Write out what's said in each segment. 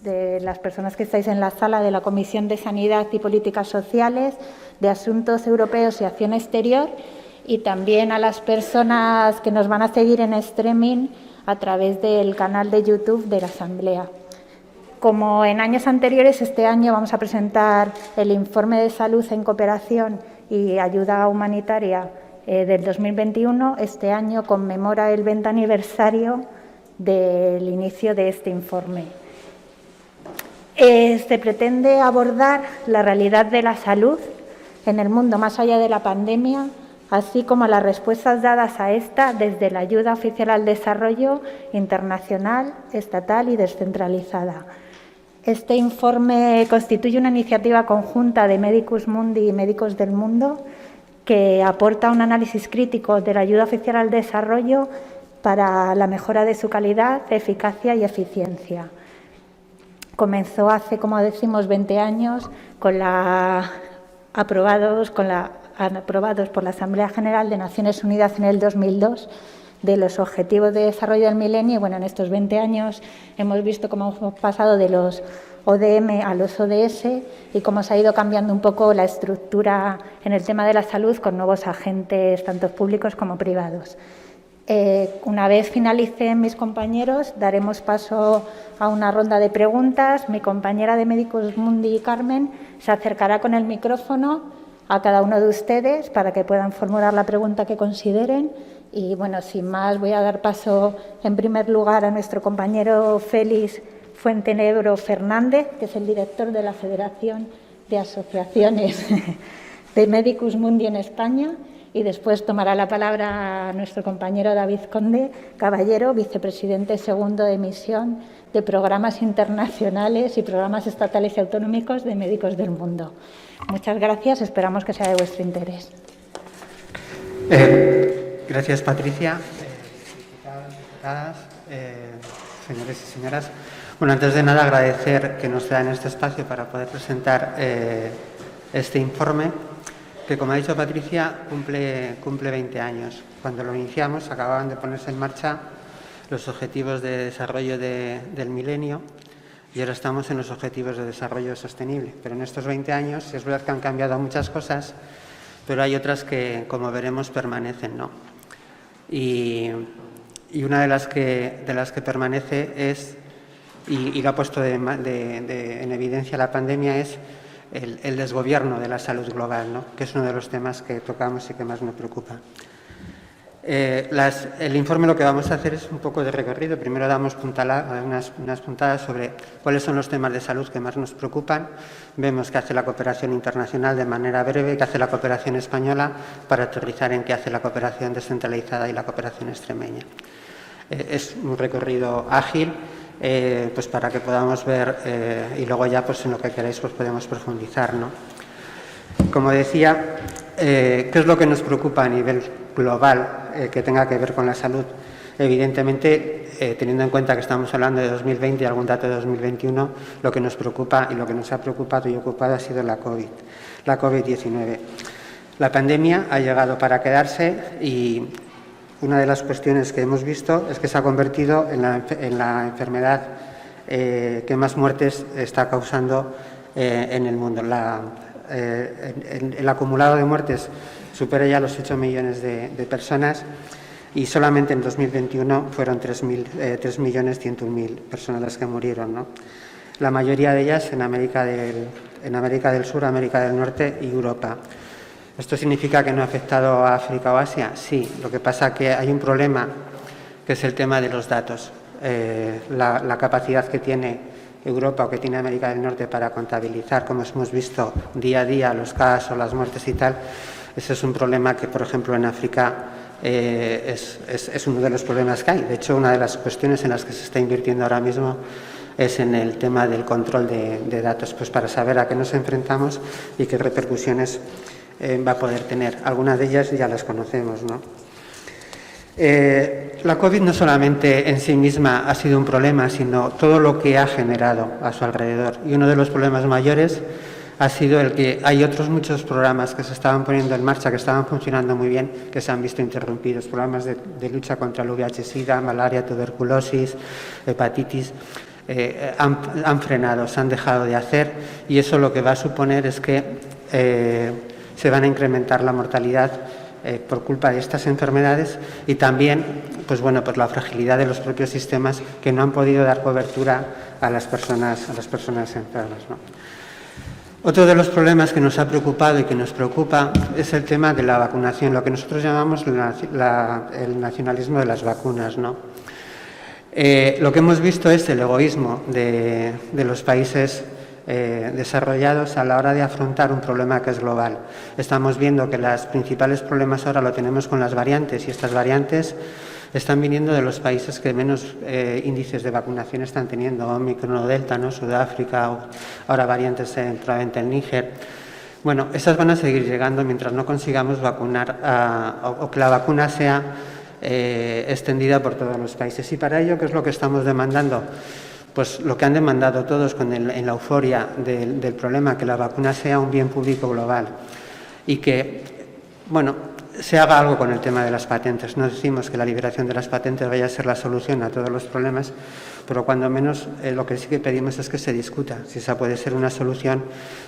De las personas que estáis en la sala de la Comisión de Sanidad y Políticas Sociales, de Asuntos Europeos y Acción Exterior, y también a las personas que nos van a seguir en streaming a través del canal de YouTube de la Asamblea. Como en años anteriores, este año vamos a presentar el informe de salud en cooperación y ayuda humanitaria del 2021. Este año conmemora el 20 aniversario del inicio de este informe. Se pretende abordar la realidad de la salud en el mundo más allá de la pandemia, así como las respuestas dadas a esta desde la ayuda oficial al desarrollo internacional, estatal y descentralizada. Este informe constituye una iniciativa conjunta de Medicus Mundi y Médicos del Mundo que aporta un análisis crítico de la ayuda oficial al desarrollo para la mejora de su calidad, eficacia y eficiencia. Comenzó hace, como decimos, 20 años aprobados por la Asamblea General de Naciones Unidas en el 2002 de los Objetivos de Desarrollo del Milenio. Y bueno, en estos 20 años hemos visto cómo hemos pasado de los ODM a los ODS y cómo se ha ido cambiando un poco la estructura en el tema de la salud con nuevos agentes, tanto públicos como privados. Una vez finalicen mis compañeros, daremos paso a una ronda de preguntas. Mi compañera de Medicus Mundi, Carmen, se acercará con el micrófono a cada uno de ustedes para que puedan formular la pregunta que consideren. Y, bueno, sin más, voy a dar paso, en primer lugar, a nuestro compañero Félix Fuentenebro Fernández, que es el director de la Federación de Asociaciones de Medicus Mundi en España. Y después tomará la palabra nuestro compañero David Conde Caballero, vicepresidente segundo de misión de programas internacionales y programas estatales y autonómicos de Médicos del Mundo. Muchas gracias, esperamos que sea de vuestro interés. Gracias, Patricia. Diputadas, señores y señoras. Bueno, antes de nada, agradecer que nos den este espacio para poder presentar este informe, que, como ha dicho Patricia, cumple 20 años. Cuando lo iniciamos, acababan de ponerse en marcha los Objetivos de Desarrollo del Milenio y ahora estamos en los Objetivos de Desarrollo Sostenible. Pero en estos 20 años es verdad que han cambiado muchas cosas, pero hay otras que, como veremos, permanecen, ¿no? Y una de las que permanece es, y lo ha puesto en evidencia la pandemia, es el desgobierno de la salud global, ¿no? Que es uno de los temas que tocamos y que más me preocupa. El informe lo que vamos a hacer es un poco de recorrido. Primero damos unas puntadas sobre cuáles son los temas de salud que más nos preocupan. Vemos qué hace la cooperación internacional de manera breve, qué hace la cooperación española, para aterrizar en qué hace la cooperación descentralizada y la cooperación extremeña. Es un recorrido ágil, pues para que podamos ver y luego ya, pues en lo que queráis, pues podemos profundizar, ¿no? Como decía, ¿qué es lo que nos preocupa a nivel global que tenga que ver con la salud? Evidentemente, teniendo en cuenta que estamos hablando de 2020 y algún dato de 2021, lo que nos preocupa y lo que nos ha preocupado y ocupado ha sido la COVID-19. La pandemia ha llegado para quedarse y una de las cuestiones que hemos visto es que se ha convertido en la enfermedad que más muertes está causando en el mundo. El acumulado de muertes supera ya los 8 millones de personas y solamente en 2021 fueron 3.101.000 personas las que murieron, ¿no? La mayoría de ellas en América del Sur, América del Norte y Europa. ¿Esto significa que no ha afectado a África o Asia? Sí, lo que pasa es que hay un problema, que es el tema de los datos. La capacidad que tiene Europa o que tiene América del Norte para contabilizar, como hemos visto día a día, los casos, las muertes y tal, ese es un problema que, por ejemplo, en África es uno de los problemas que hay. De hecho, una de las cuestiones en las que se está invirtiendo ahora mismo es en el tema del control de datos, pues para saber a qué nos enfrentamos y qué repercusiones va a poder tener. Algunas de ellas ya las conocemos, ¿no? La COVID no solamente en sí misma ha sido un problema, sino todo lo que ha generado a su alrededor. Y uno de los problemas mayores ha sido el que hay otros muchos programas que se estaban poniendo en marcha, que estaban funcionando muy bien, que se han visto interrumpidos. Programas de lucha contra el VIH-Sida, malaria, tuberculosis, hepatitis, han frenado, se han dejado de hacer, y eso lo que va a suponer es que se van a incrementar la mortalidad por culpa de estas enfermedades, y también pues la fragilidad de los propios sistemas que no han podido dar cobertura a las personas enfermas, ¿no? Otro de los problemas que nos ha preocupado y que nos preocupa es el tema de la vacunación, lo que nosotros llamamos el nacionalismo de las vacunas, ¿no? Lo que hemos visto es el egoísmo de los países desarrollados a la hora de afrontar un problema que es global. Estamos viendo que los principales problemas ahora lo tenemos con las variantes, y estas variantes están viniendo de los países que menos índices de vacunación están teniendo, Omicron o Delta, ¿no? Sudáfrica, o ahora variantes probablemente en Níger. Bueno, esas van a seguir llegando mientras no consigamos vacunar o que la vacuna sea extendida por todos los países. Y para ello, ¿qué es lo que estamos demandando? Pues lo que han demandado todos en la euforia del problema, que la vacuna sea un bien público global y que, se haga algo con el tema de las patentes. No decimos que la liberación de las patentes vaya a ser la solución a todos los problemas, pero cuando menos lo que sí que pedimos es que se discuta si esa puede ser una solución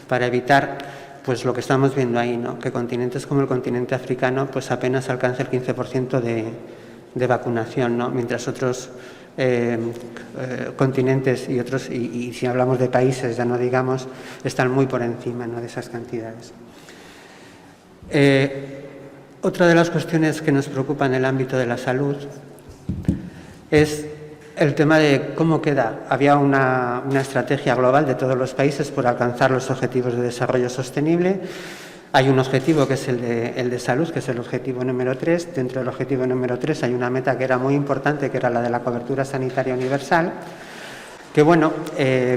para evitar pues lo que estamos viendo ahí, ¿no? Que continentes como el continente africano pues apenas alcanza el 15% de vacunación, ¿no? Mientras otros continentes y otros, y si hablamos de países, ya no digamos, están muy por encima, ¿no?, de esas cantidades. Otra de las cuestiones que nos preocupa en el ámbito de la salud es el tema de cómo queda. Había una estrategia global de todos los países por alcanzar los objetivos de desarrollo sostenible. Hay un objetivo que es el de salud, que es el objetivo número 3. Dentro del objetivo número 3 hay una meta que era muy importante, que era la de la cobertura sanitaria universal, que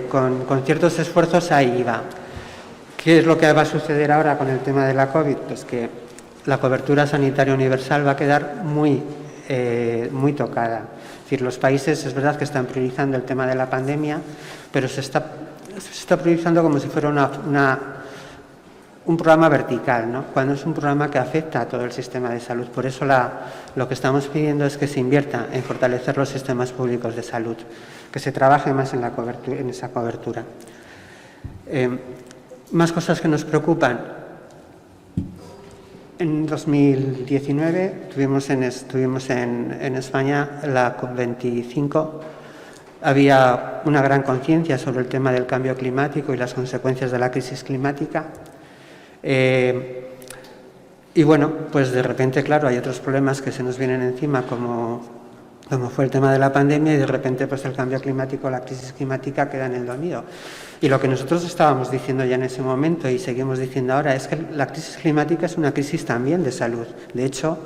con ciertos esfuerzos ahí iba. ¿Qué es lo que va a suceder ahora con el tema de la COVID? Pues que la cobertura sanitaria universal va a quedar muy tocada. Es decir, los países es verdad que están priorizando el tema de la pandemia, pero se está priorizando como si fuera un programa vertical, ¿no?, cuando es un programa que afecta a todo el sistema de salud. Por eso lo que estamos pidiendo es que se invierta en fortalecer los sistemas públicos de salud, que se trabaje más en esa cobertura. Más cosas que nos preocupan. En 2019 tuvimos en España la COP25. Había una gran conciencia sobre el tema del cambio climático y las consecuencias de la crisis climática. Pues de repente, claro, hay otros problemas que se nos vienen encima, como fue el tema de la pandemia, y de repente pues el cambio climático, la crisis climática queda en el olvido. Y lo que nosotros estábamos diciendo ya en ese momento y seguimos diciendo ahora es que la crisis climática es una crisis también de salud. De hecho,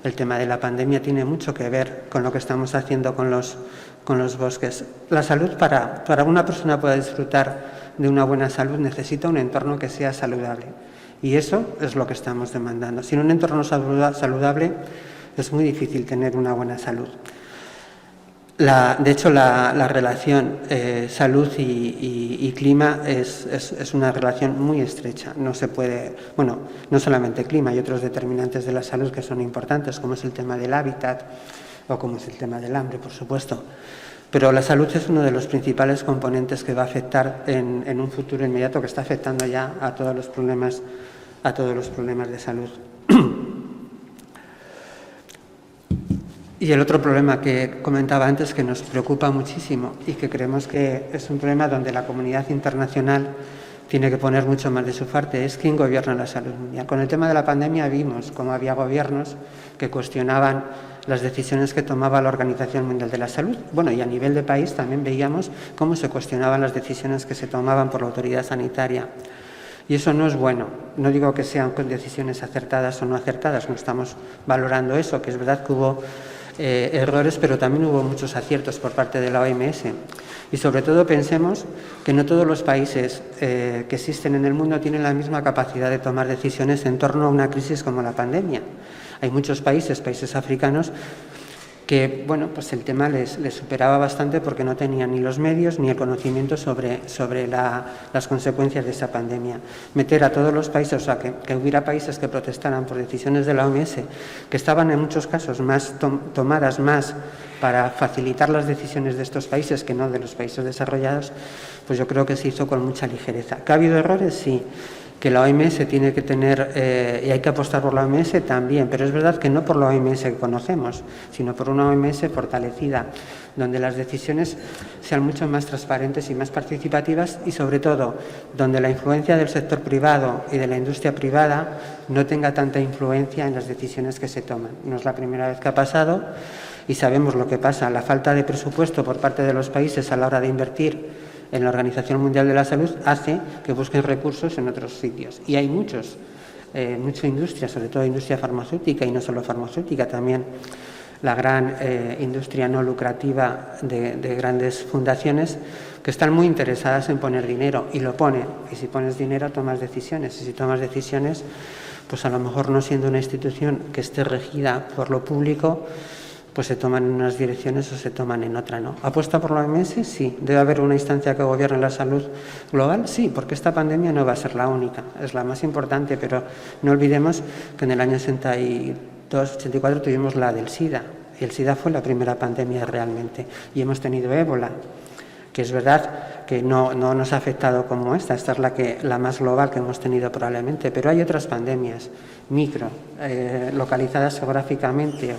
el tema de la pandemia tiene mucho que ver con lo que estamos haciendo con los bosques. La salud, para una persona pueda disfrutar de una buena salud, necesita un entorno que sea saludable. Y eso es lo que estamos demandando. Sin un entorno saludable es muy difícil tener una buena salud. De hecho, la relación salud y clima es una relación muy estrecha. No se puede, no solamente clima, hay otros determinantes de la salud que son importantes, como es el tema del hábitat o como es el tema del hambre, por supuesto. Pero la salud es uno de los principales componentes que va a afectar en un futuro inmediato, que está afectando ya a todos los problemas de salud. Y el otro problema que comentaba antes, que nos preocupa muchísimo y que creemos que es un problema donde la comunidad internacional tiene que poner mucho más de su parte, es quién gobierna la salud mundial. Con el tema de la pandemia vimos cómo había gobiernos que cuestionaban las decisiones que tomaba la Organización Mundial de la Salud. Y a nivel de país también veíamos cómo se cuestionaban las decisiones que se tomaban por la autoridad sanitaria. Y eso no es bueno. No digo que sean decisiones acertadas o no acertadas, no estamos valorando eso, que es verdad que hubo errores, pero también hubo muchos aciertos por parte de la OMS. Y sobre todo pensemos que no todos los países que existen en el mundo tienen la misma capacidad de tomar decisiones en torno a una crisis como la pandemia. Hay muchos países africanos que bueno, pues el tema les superaba bastante porque no tenían ni los medios ni el conocimiento sobre las consecuencias de esa pandemia. Meter a todos los países, o sea, que hubiera países que protestaran por decisiones de la OMS, que estaban en muchos casos más tomadas más para facilitar las decisiones de estos países que no de los países desarrollados, pues yo creo que se hizo con mucha ligereza. ¿Que ha habido errores? Sí. Que la OMS tiene que tener, y hay que apostar por la OMS también, pero es verdad que no por la OMS que conocemos, sino por una OMS fortalecida, donde las decisiones sean mucho más transparentes y más participativas y, sobre todo, donde la influencia del sector privado y de la industria privada no tenga tanta influencia en las decisiones que se toman. No es la primera vez que ha pasado y sabemos lo que pasa. La falta de presupuesto por parte de los países a la hora de invertir en la Organización Mundial de la Salud hace que busquen recursos en otros sitios. Y hay mucha industria, sobre todo industria farmacéutica y no solo farmacéutica, también la gran industria no lucrativa de grandes fundaciones que están muy interesadas en poner dinero y lo ponen. Y si pones dinero tomas decisiones. Y si tomas decisiones, pues a lo mejor no siendo una institución que esté regida por lo público, pues se toman en unas direcciones o se toman en otra, ¿no? ¿Apuesta por la OMS? Sí. ¿Debe haber una instancia que gobierne la salud global? Sí, porque esta pandemia no va a ser la única, es la más importante, pero no olvidemos que en el año 82-84 tuvimos la del SIDA, y el SIDA fue la primera pandemia realmente, y hemos tenido ébola, que es verdad que no nos ha afectado como esta es la más global que hemos tenido probablemente, pero hay otras pandemias micro, localizadas geográficamente,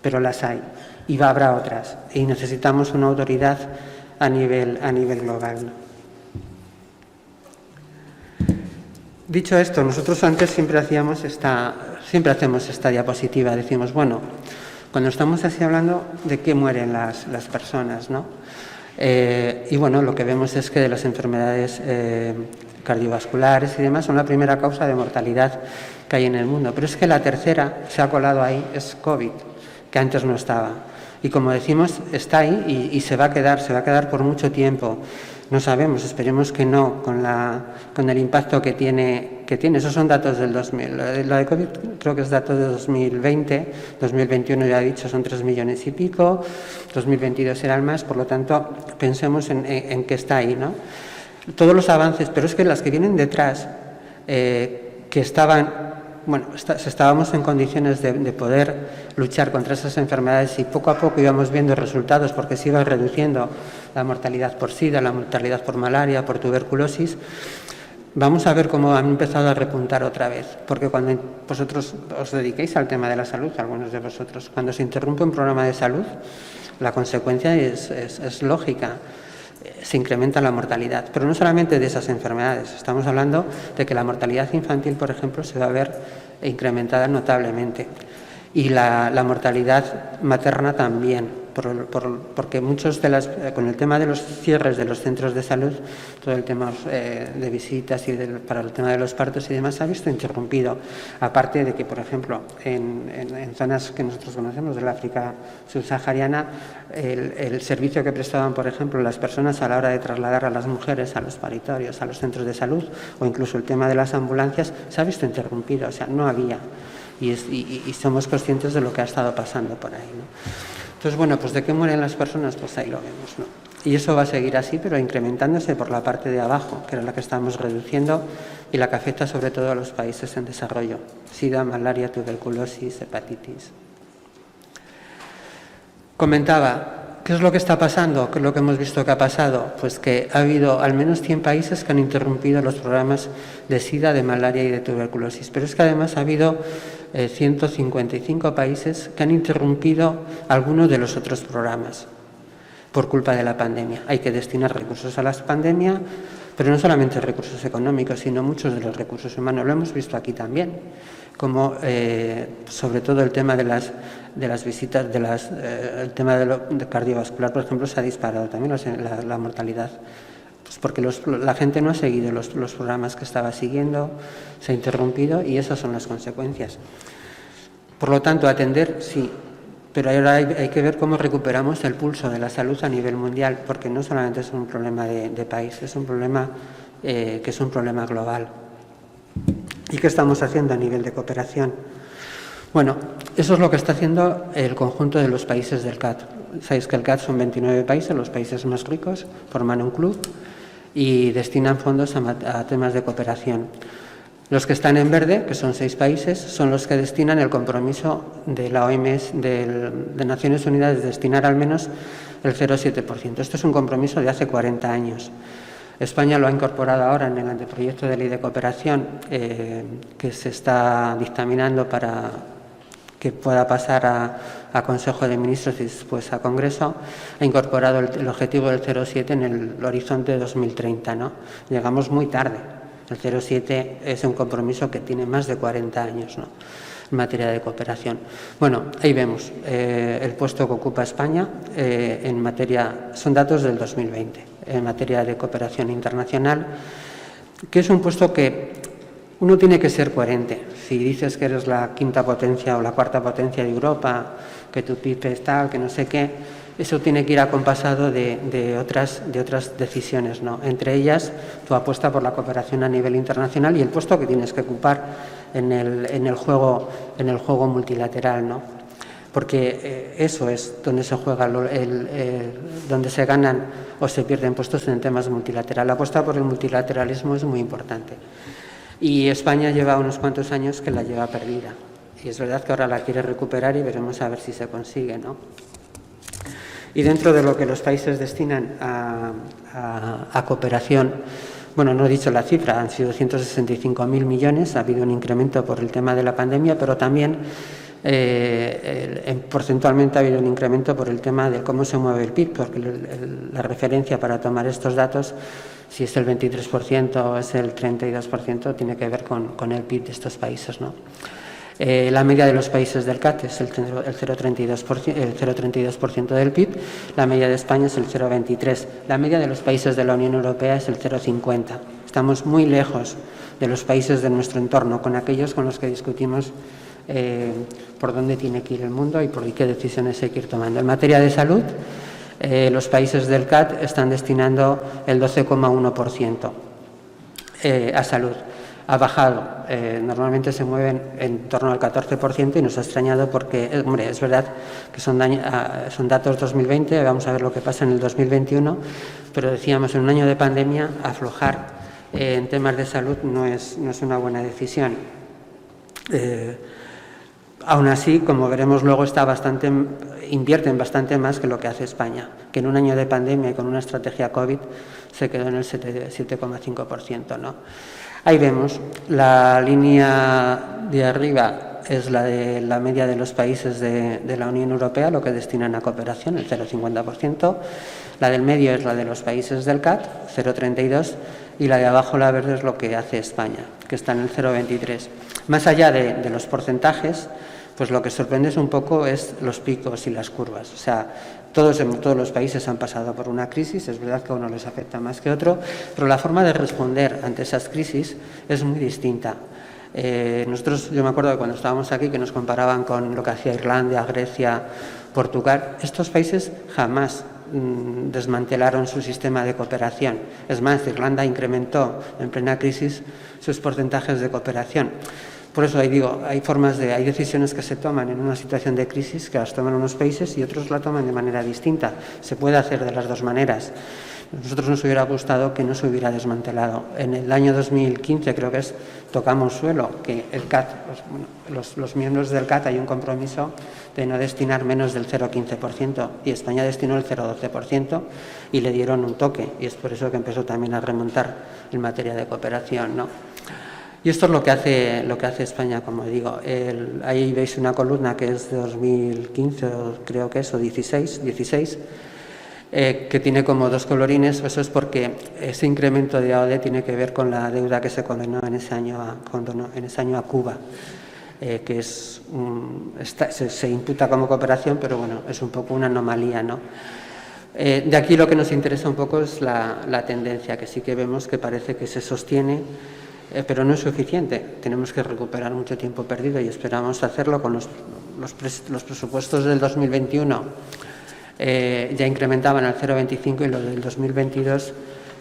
pero las hay y habrá otras y necesitamos una autoridad a nivel global, ¿no? Dicho esto, nosotros antes siempre hacemos esta diapositiva, decimos, bueno, cuando estamos así hablando de qué mueren las personas, ¿no? Y bueno, lo que vemos es que de las enfermedades cardiovasculares y demás son la primera causa de mortalidad que hay en el mundo, pero es que la tercera se ha colado ahí, es COVID, que antes no estaba. Y como decimos, está ahí y se va a quedar por mucho tiempo. No sabemos, esperemos que no, con el impacto que tiene. Esos son datos del 2000. La de COVID creo que es dato de 2020, 2021 ya he dicho son 3 millones y pico, 2022 serán más, por lo tanto pensemos en que está ahí, ¿no? Todos los avances, pero es que las que vienen detrás, que estaban... Bueno, estábamos en condiciones de poder luchar contra esas enfermedades y poco a poco íbamos viendo resultados porque se iba reduciendo la mortalidad por SIDA, la mortalidad por malaria, por tuberculosis. Vamos a ver cómo han empezado a repuntar otra vez, porque cuando vosotros os dediquéis al tema de la salud, algunos de vosotros, cuando se interrumpe un programa de salud, la consecuencia es lógica. Se incrementa la mortalidad, pero no solamente de esas enfermedades, estamos hablando de que la mortalidad infantil, por ejemplo, se va a ver incrementada notablemente y la mortalidad materna también, porque con el tema de los cierres de los centros de salud, todo el tema de visitas y para el tema de los partos y demás se ha visto interrumpido, aparte de que, por ejemplo, en zonas que nosotros conocemos del África subsahariana, el servicio que prestaban, por ejemplo, las personas a la hora de trasladar a las mujeres a los paritorios, a los centros de salud, o incluso el tema de las ambulancias, se ha visto interrumpido, o sea, no había. Y somos conscientes de lo que ha estado pasando por ahí, ¿no? Entonces, bueno, pues ¿de qué mueren las personas? Pues ahí lo vemos, ¿no? Y eso va a seguir así, pero incrementándose por la parte de abajo, que era la que estamos reduciendo y la que afecta sobre todo a los países en desarrollo. SIDA, malaria, tuberculosis, hepatitis. Comentaba, ¿qué es lo que está pasando? ¿Qué es lo que hemos visto que ha pasado? Pues que ha habido al menos 100 países que han interrumpido los programas de SIDA, de malaria y de tuberculosis. Pero es que además ha habido 155 países que han interrumpido algunos de los otros programas por culpa de la pandemia. Hay que destinar recursos a la pandemia, pero no solamente recursos económicos, sino muchos de los recursos humanos. Lo hemos visto aquí también, como sobre todo el tema de las visitas, el tema de cardiovascular, por ejemplo, se ha disparado también la mortalidad. Pues porque la gente no ha seguido los programas que estaba siguiendo, se ha interrumpido y esas son las consecuencias. Por lo tanto, atender, sí, pero ahora hay que ver cómo recuperamos el pulso de la salud a nivel mundial, porque no solamente es un problema de país, es un problema que es un problema global. ¿Y qué estamos haciendo a nivel de cooperación? Bueno, eso es lo que está haciendo el conjunto de los países del CAT. Sabéis que el CAT son 29 países, los países más ricos, forman un club y destinan fondos a temas de cooperación. Los que están en verde, que son 6 países, son los que destinan el compromiso de la OMS, de Naciones Unidas, de destinar al menos el 0,7%. Esto es un compromiso de hace 40 años. España lo ha incorporado ahora en el anteproyecto de ley de cooperación que se está dictaminando para que pueda pasar a Consejo de Ministros y después a Congreso. Ha incorporado el objetivo del 0,7 en el horizonte de 2030, ¿no? Llegamos muy tarde. El 0,7 es un compromiso que tiene más de 40 años, ¿no?, en materia de cooperación. Bueno, ahí vemos el puesto que ocupa España en materia, son datos del 2020, en materia de cooperación internacional, que es un puesto que uno tiene que ser coherente. Si dices que eres la 5ª potencia o la 4ª potencia de Europa, que tu PIB es tal, que no sé qué, eso tiene que ir acompasado de otras decisiones, ¿no? Entre ellas, tu apuesta por la cooperación a nivel internacional y el puesto que tienes que ocupar en el juego multilateral, ¿no? Porque eso es donde se juega, donde se ganan o se pierden puestos en temas multilaterales. La apuesta por el multilateralismo es muy importante. Y España lleva unos cuantos años que la lleva perdida. Y es verdad que ahora la quiere recuperar y veremos a ver si se consigue, ¿no? Y dentro de lo que los países destinan a cooperación, bueno, no he dicho la cifra, han sido 165.000 millones, ha habido un incremento por el tema de la pandemia, pero también porcentualmente ha habido un incremento por el tema de cómo se mueve el PIB, porque la referencia para tomar estos datos, si es el 23% o es el 32%, tiene que ver con el PIB de estos países, ¿no? La media de los países del CAT es el 0,32% del PIB, la media de España es el 0,23%, la media de los países de la Unión Europea es el 0,50%. Estamos muy lejos de los países de nuestro entorno, con aquellos con los que discutimos por dónde tiene que ir el mundo y por qué decisiones hay que ir tomando. En materia de salud, los países del CAT están destinando el 12,1% a salud. Ha bajado, normalmente se mueven en torno al 14% y nos ha extrañado porque, hombre, es verdad que son datos 2020, vamos a ver lo que pasa en el 2021, pero decíamos, en un año de pandemia, aflojar en temas de salud no es una buena decisión. Aún así, como veremos luego, invierten bastante más que lo que hace España, que en un año de pandemia y con una estrategia COVID se quedó en el 7,5%, ¿no? Ahí vemos, la línea de arriba es la de la media de los países de la Unión Europea, lo que destinan a cooperación, el 0,50%. La del medio es la de los países del CAT, 0,32%, y la de abajo, la verde, es lo que hace España, que está en el 0,23%. Más allá de los porcentajes, pues lo que sorprende un poco es los picos y las curvas. O sea, todos los países han pasado por una crisis, es verdad que a uno les afecta más que a otro, pero la forma de responder ante esas crisis es muy distinta. Yo me acuerdo que cuando estábamos aquí, que nos comparaban con lo que hacía Irlanda, Grecia, Portugal, estos países jamás desmantelaron su sistema de cooperación. Es más, Irlanda incrementó en plena crisis sus porcentajes de cooperación. Por eso hay decisiones que se toman en una situación de crisis, que las toman unos países y otros la toman de manera distinta. Se puede hacer de las dos maneras. A nosotros nos hubiera gustado que no se hubiera desmantelado. En el año 2015, creo que tocamos suelo, que el CAT, los miembros del CAT, hay un compromiso de no destinar menos del 0,15%, y España destinó el 0,12% y le dieron un toque, y es por eso que empezó también a remontar en materia de cooperación, ¿no? Y esto es lo que hace España, como digo. Ahí veis una columna que es de 2015, creo que es, o 16, que tiene como dos colorines. Eso es porque ese incremento de AOD tiene que ver con la deuda que se condenó en ese año a Cuba, que se imputa como cooperación, pero bueno, es un poco una anomalía, ¿no? De aquí lo que nos interesa un poco es la tendencia, que sí que vemos que parece que se sostiene, pero no es suficiente. Tenemos que recuperar mucho tiempo perdido y esperamos hacerlo con los presupuestos del 2021. Ya incrementaban al 0,25 y los del 2022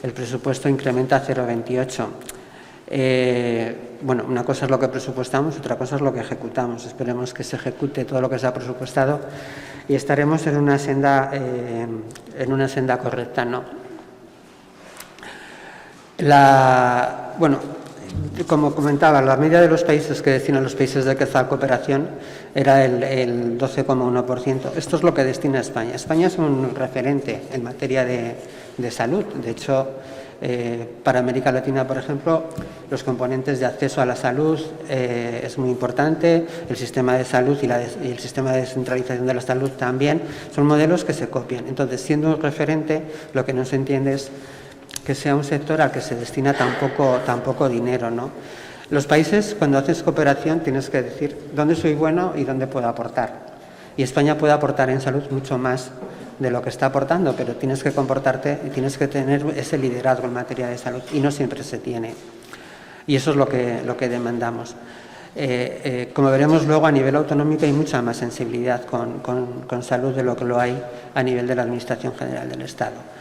el presupuesto incrementa a 0,28. Bueno, una cosa es lo que presupuestamos, otra cosa es lo que ejecutamos. Esperemos que se ejecute todo lo que se ha presupuestado y estaremos en una senda correcta, ¿no? Bueno, como comentaba, la media de los países que destinan los países de esta cooperación era el 12,1%. Esto es lo que destina España. España es un referente en materia de salud. De hecho, para América Latina, por ejemplo, los componentes de acceso a la salud es muy importante, el sistema de salud y el sistema de descentralización de la salud también, son modelos que se copian. Entonces, siendo un referente, lo que no se entiende es que sea un sector al que se destina tan poco dinero, ¿no? Los países, cuando haces cooperación, tienes que decir dónde soy bueno y dónde puedo aportar. Y España puede aportar en salud mucho más de lo que está aportando, pero tienes que comportarte y tienes que tener ese liderazgo en materia de salud, y no siempre se tiene. Y eso es lo que demandamos. Como veremos luego, a nivel autonómico hay mucha más sensibilidad con salud de lo que lo hay a nivel de la Administración General del Estado.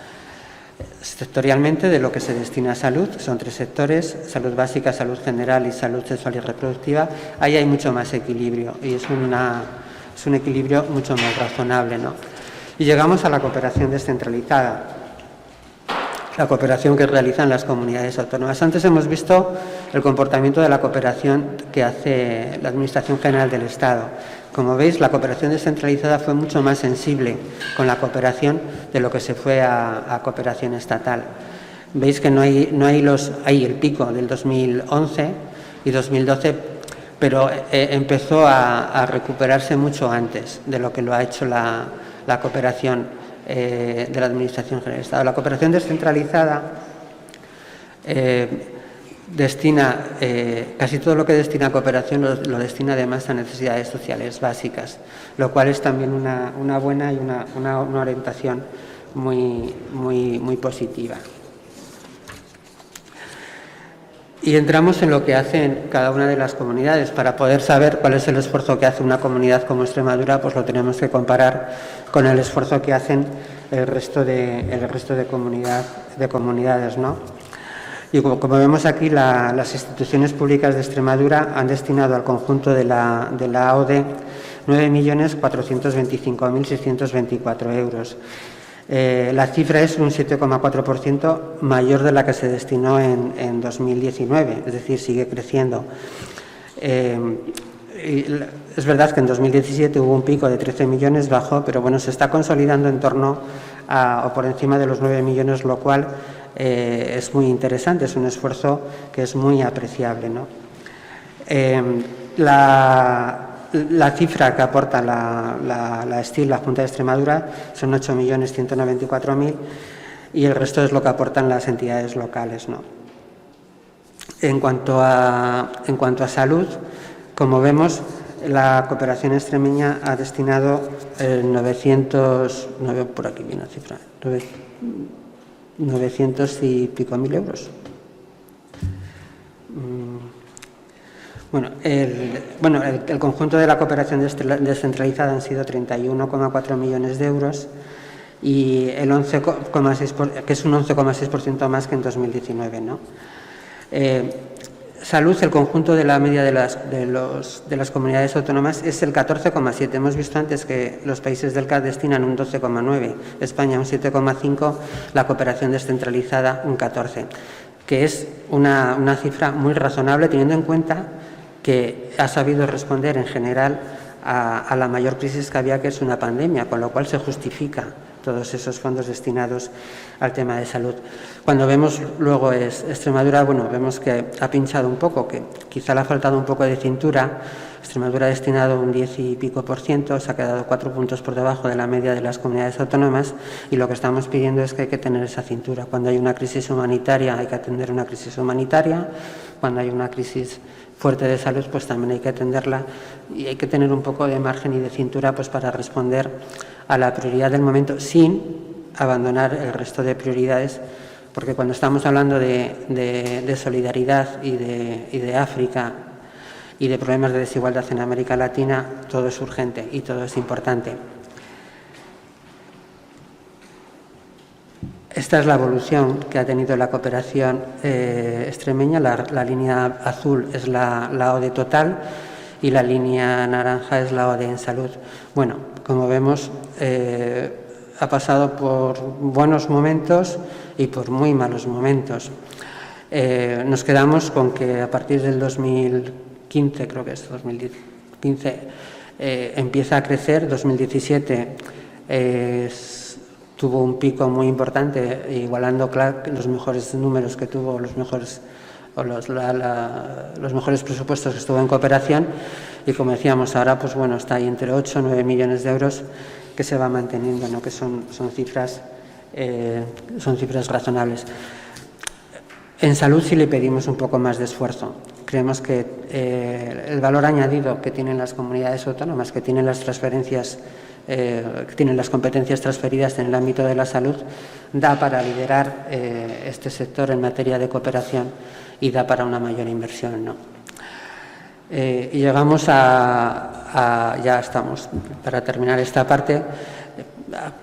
Sectorialmente, de lo que se destina a salud, son 3 sectores: salud básica, salud general y salud sexual y reproductiva. Ahí hay mucho más equilibrio y es un equilibrio mucho más razonable, ¿no? Y llegamos a la cooperación descentralizada, la cooperación que realizan las comunidades autónomas. Antes hemos visto el comportamiento de la cooperación que hace la Administración General del Estado. Como veis, la cooperación descentralizada fue mucho más sensible con la cooperación de lo que se fue a cooperación estatal. Veis que no hay el pico del 2011 y 2012, pero empezó a recuperarse mucho antes de lo que lo ha hecho la cooperación de la Administración General del Estado. La cooperación descentralizada destina casi todo lo que destina a cooperación lo destina además a necesidades sociales básicas, lo cual es también una buena y una orientación muy positiva. Y entramos en lo que hacen cada una de las comunidades. Para poder saber cuál es el esfuerzo que hace una comunidad como Extremadura, pues lo tenemos que comparar con el esfuerzo que hacen el resto de comunidades, ¿no? Y como vemos aquí, las instituciones públicas de Extremadura han destinado al conjunto de la AODE 9.425.624 euros. La cifra es un 7,4% mayor de la que se destinó en 2019, es decir, sigue creciendo. Es verdad que en 2017 hubo un pico de 13 millones, bajó, pero bueno, se está consolidando en torno o por encima de los 9 millones, lo cual es muy interesante, es un esfuerzo que es muy apreciable, ¿no? La cifra que aporta la STIL, la Junta de Extremadura, son 8.194.000 y el resto es lo que aportan las entidades locales, ¿no? En cuanto a salud, como vemos, la cooperación extremeña ha destinado 900, no veo por aquí bien la cifra, 900 y pico mil euros. Bueno, el conjunto de la cooperación descentralizada han sido 31,4 millones de euros y el 11,6%, que es un 11,6% más que en 2019, ¿no? Salud, el conjunto de la media de las comunidades autónomas es el 14,7. Hemos visto antes que los países del CAD destinan un 12,9, España un 7,5, la cooperación descentralizada un 14, que es una cifra muy razonable teniendo en cuenta que ha sabido responder en general a la mayor crisis que había, que es una pandemia, con lo cual se justifica todos esos fondos destinados al tema de salud. Cuando vemos luego Extremadura, bueno, vemos que ha pinchado un poco, que quizá le ha faltado un poco de cintura. Extremadura ha destinado un 10 y pico %, se ha quedado 4 puntos por debajo de la media de las comunidades autónomas y lo que estamos pidiendo es que hay que tener esa cintura. Cuando hay una crisis humanitaria hay que atender una crisis humanitaria, cuando hay una crisis fuerte de salud pues también hay que atenderla y hay que tener un poco de margen y de cintura pues para responder a la prioridad del momento sin abandonar el resto de prioridades, porque cuando estamos hablando de solidaridad y de África y de problemas de desigualdad en América Latina, todo es urgente y todo es importante. Esta es la evolución que ha tenido la cooperación extremeña. La línea azul es la ODE total y la línea naranja es la ODE en salud. Bueno, como vemos, ha pasado por buenos momentos y por muy malos momentos. Nos quedamos con que a partir del 2015, creo que es 2015, empieza a crecer. 2017 tuvo un pico muy importante, igualando los mejores números que tuvo, los mejores presupuestos que estuvo en cooperación, y como decíamos, ahora pues bueno, está ahí entre 8 o 9 millones de euros que se va manteniendo, ¿no? Que son cifras razonables. En salud sí le pedimos un poco más de esfuerzo. Creemos que el valor añadido que tienen las comunidades autónomas, que tienen las transferencias, que tienen las competencias transferidas en el ámbito de la salud, da para liderar este sector en materia de cooperación y da para una mayor inversión, ¿no? Y llegamos ya estamos, para terminar esta parte,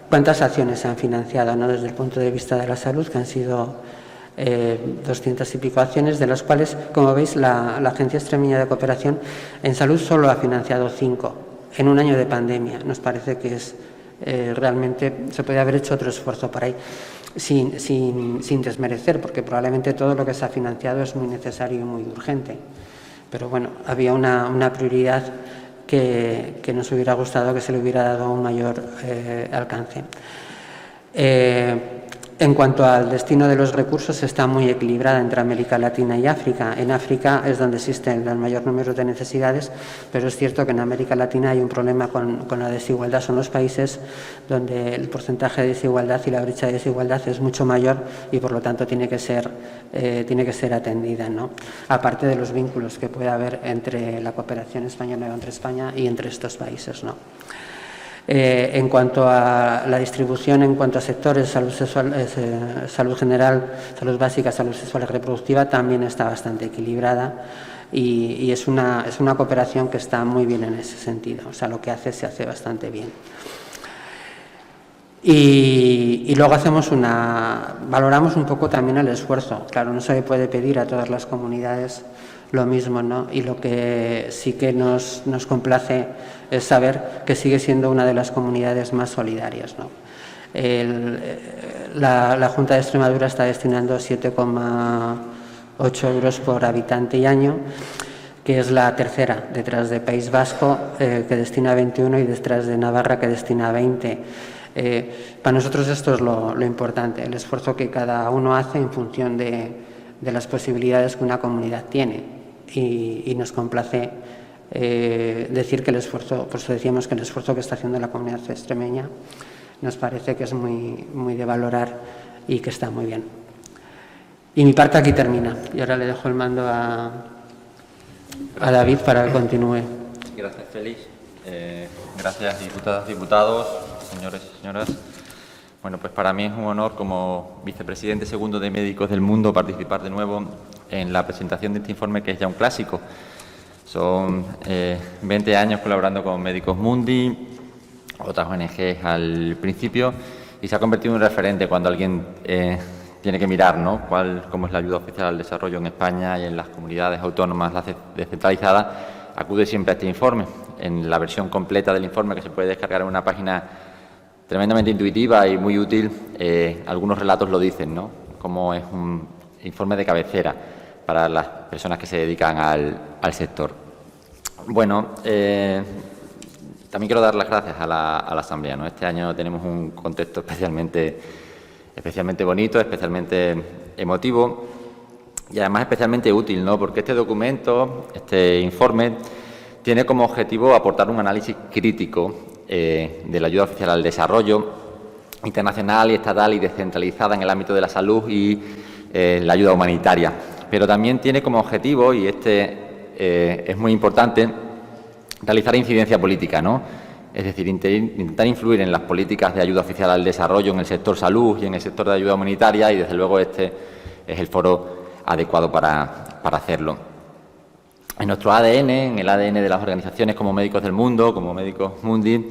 ¿cuántas acciones se han financiado, ¿no? Desde el punto de vista de la salud, que han sido 200 y pico acciones, de las cuales, como veis, la Agencia Extremeña de Cooperación en Salud solo ha financiado 5 en un año de pandemia. Nos parece que es realmente se podría haber hecho otro esfuerzo por ahí, sin desmerecer, porque probablemente todo lo que se ha financiado es muy necesario y muy urgente. Pero bueno, había una prioridad que nos hubiera gustado que se le hubiera dado un mayor alcance. En cuanto al destino de los recursos, está muy equilibrada entre América Latina y África. En África es donde existen el mayor número de necesidades, pero es cierto que en América Latina hay un problema con la desigualdad. Son los países donde el porcentaje de desigualdad y la brecha de desigualdad es mucho mayor y, por lo tanto, tiene que ser atendida, ¿no? Aparte de los vínculos que puede haber entre la cooperación española, entre España y entre estos países, ¿no? En cuanto a la distribución, en cuanto a sectores, salud sexual, salud general, salud básica, salud sexual y reproductiva, también está bastante equilibrada y es una cooperación que está muy bien en ese sentido. O sea, lo que hace se hace bastante bien. Y luego valoramos un poco también el esfuerzo. Claro, no se le puede pedir a todas las comunidades lo mismo, ¿no? Y lo que sí que nos complace es saber que sigue siendo una de las comunidades más solidarias, ¿no? La Junta de Extremadura está destinando 7,8 euros por habitante y año, que es la tercera, detrás de País Vasco, que destina 21, y detrás de Navarra, que destina 20. Para nosotros esto es lo importante, el esfuerzo que cada uno hace en función de las posibilidades que una comunidad tiene. Y nos complace decir que el esfuerzo, por eso decíamos que el esfuerzo que está haciendo la comunidad extremeña nos parece que es muy, muy de valorar y que está muy bien. Y mi parte aquí termina. Y ahora le dejo el mando a David para que continúe. Gracias, Félix. Gracias, diputadas, diputados, señores y señoras. Bueno, pues para mí es un honor, como vicepresidente segundo de Médicos del Mundo, participar de nuevo en la presentación de este informe, que es ya un clásico. Son 20 años colaborando con Médicos Mundi, otras ONGs al principio, y se ha convertido en un referente cuando alguien tiene que mirar, ¿no?, cómo es la ayuda oficial al desarrollo en España y en las comunidades autónomas, las descentralizadas. Acude siempre a este informe. En la versión completa del informe, que se puede descargar en una página tremendamente intuitiva y muy útil, algunos relatos lo dicen, ¿no?, como es un informe de cabecera para las personas que se dedican al sector. Bueno, también quiero dar las gracias a la Asamblea, ¿no? Este año tenemos un contexto especialmente bonito, especialmente emotivo y además especialmente útil, ¿no?, porque este documento, este informe, tiene como objetivo aportar un análisis crítico de la ayuda oficial al desarrollo internacional y estatal y descentralizada en el ámbito de la salud y la ayuda humanitaria. Pero también tiene como objetivo, y es muy importante, realizar incidencia política, ¿no? Es decir, intentar influir en las políticas de ayuda oficial al desarrollo en el sector salud y en el sector de ayuda humanitaria, y desde luego este es el foro adecuado para hacerlo. En nuestro ADN, en el ADN de las organizaciones como Médicos del Mundo, como Médicos Mundi,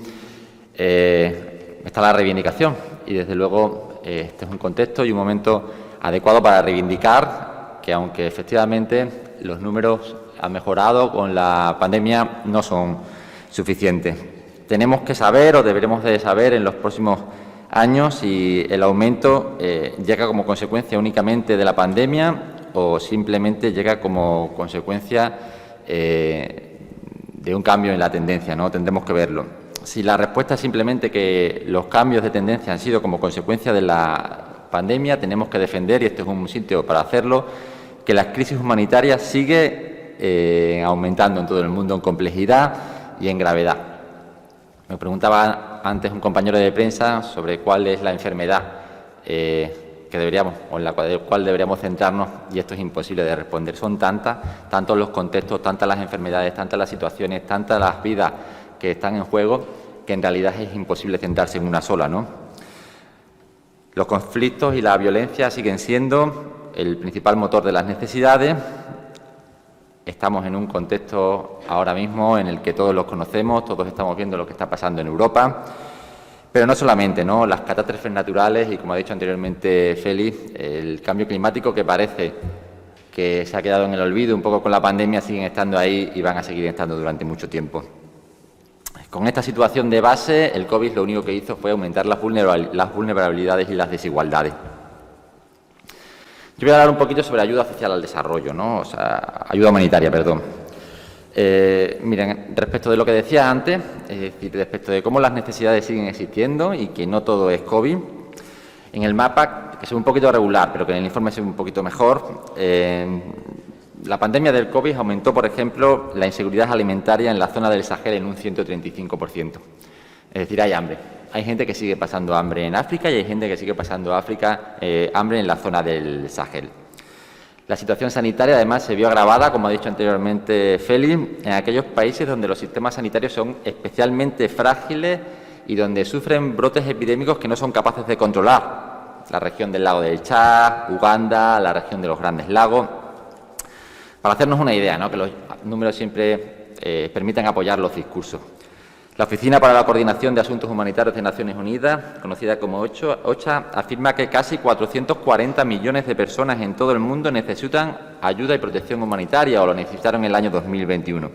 está la reivindicación y, desde luego, este es un contexto y un momento adecuado para reivindicar que, aunque efectivamente los números han mejorado con la pandemia, no son suficientes. Tenemos que saber, o deberemos de saber en los próximos años, si el aumento llega como consecuencia únicamente de la pandemia o simplemente llega como consecuencia de un cambio en la tendencia, ¿no? Tendremos que verlo. Si la respuesta es simplemente que los cambios de tendencia han sido como consecuencia de la pandemia, tenemos que defender, y este es un sitio para hacerlo, que la crisis humanitaria sigue aumentando en todo el mundo en complejidad y en gravedad. Me preguntaba antes un compañero de prensa sobre cuál es la enfermedad que deberíamos, o en la cual deberíamos centrarnos, y esto es imposible de responder. Son tantos los contextos, tantas las enfermedades, tantas las situaciones, tantas las vidas que están en juego, que en realidad es imposible centrarse en una sola, ¿no? Los conflictos y la violencia siguen siendo el principal motor de las necesidades. Estamos en un contexto ahora mismo en el que todos los conocemos, todos estamos viendo lo que está pasando en Europa, pero no solamente, ¿no? Las catástrofes naturales y, como ha dicho anteriormente Félix, el cambio climático, que parece que se ha quedado en el olvido un poco con la pandemia, siguen estando ahí y van a seguir estando durante mucho tiempo. Con esta situación de base, el COVID lo único que hizo fue aumentar las vulnerabilidades y las desigualdades. Yo voy a hablar un poquito sobre ayuda oficial al desarrollo, ¿no? O sea, ayuda humanitaria, perdón. Miren, respecto de lo que decía antes, es decir, respecto de cómo las necesidades siguen existiendo y que no todo es COVID, en el mapa, que es un poquito regular, pero que en el informe es un poquito mejor, la pandemia del COVID aumentó, por ejemplo, la inseguridad alimentaria en la zona del Sahel en un 135%. Es decir, hay hambre. Hay gente que sigue pasando hambre en África y hay gente que sigue pasando hambre en la zona del Sahel. La situación sanitaria, además, se vio agravada, como ha dicho anteriormente Félix, en aquellos países donde los sistemas sanitarios son especialmente frágiles y donde sufren brotes epidémicos que no son capaces de controlar. La región del lago del Chad, Uganda, la región de los Grandes Lagos. Para hacernos una idea, ¿no?, que los números siempre permitan apoyar los discursos. La Oficina para la Coordinación de Asuntos Humanitarios de Naciones Unidas, conocida como OCHA, afirma que casi 440 millones de personas en todo el mundo necesitan ayuda y protección humanitaria, o lo necesitaron en el año 2021.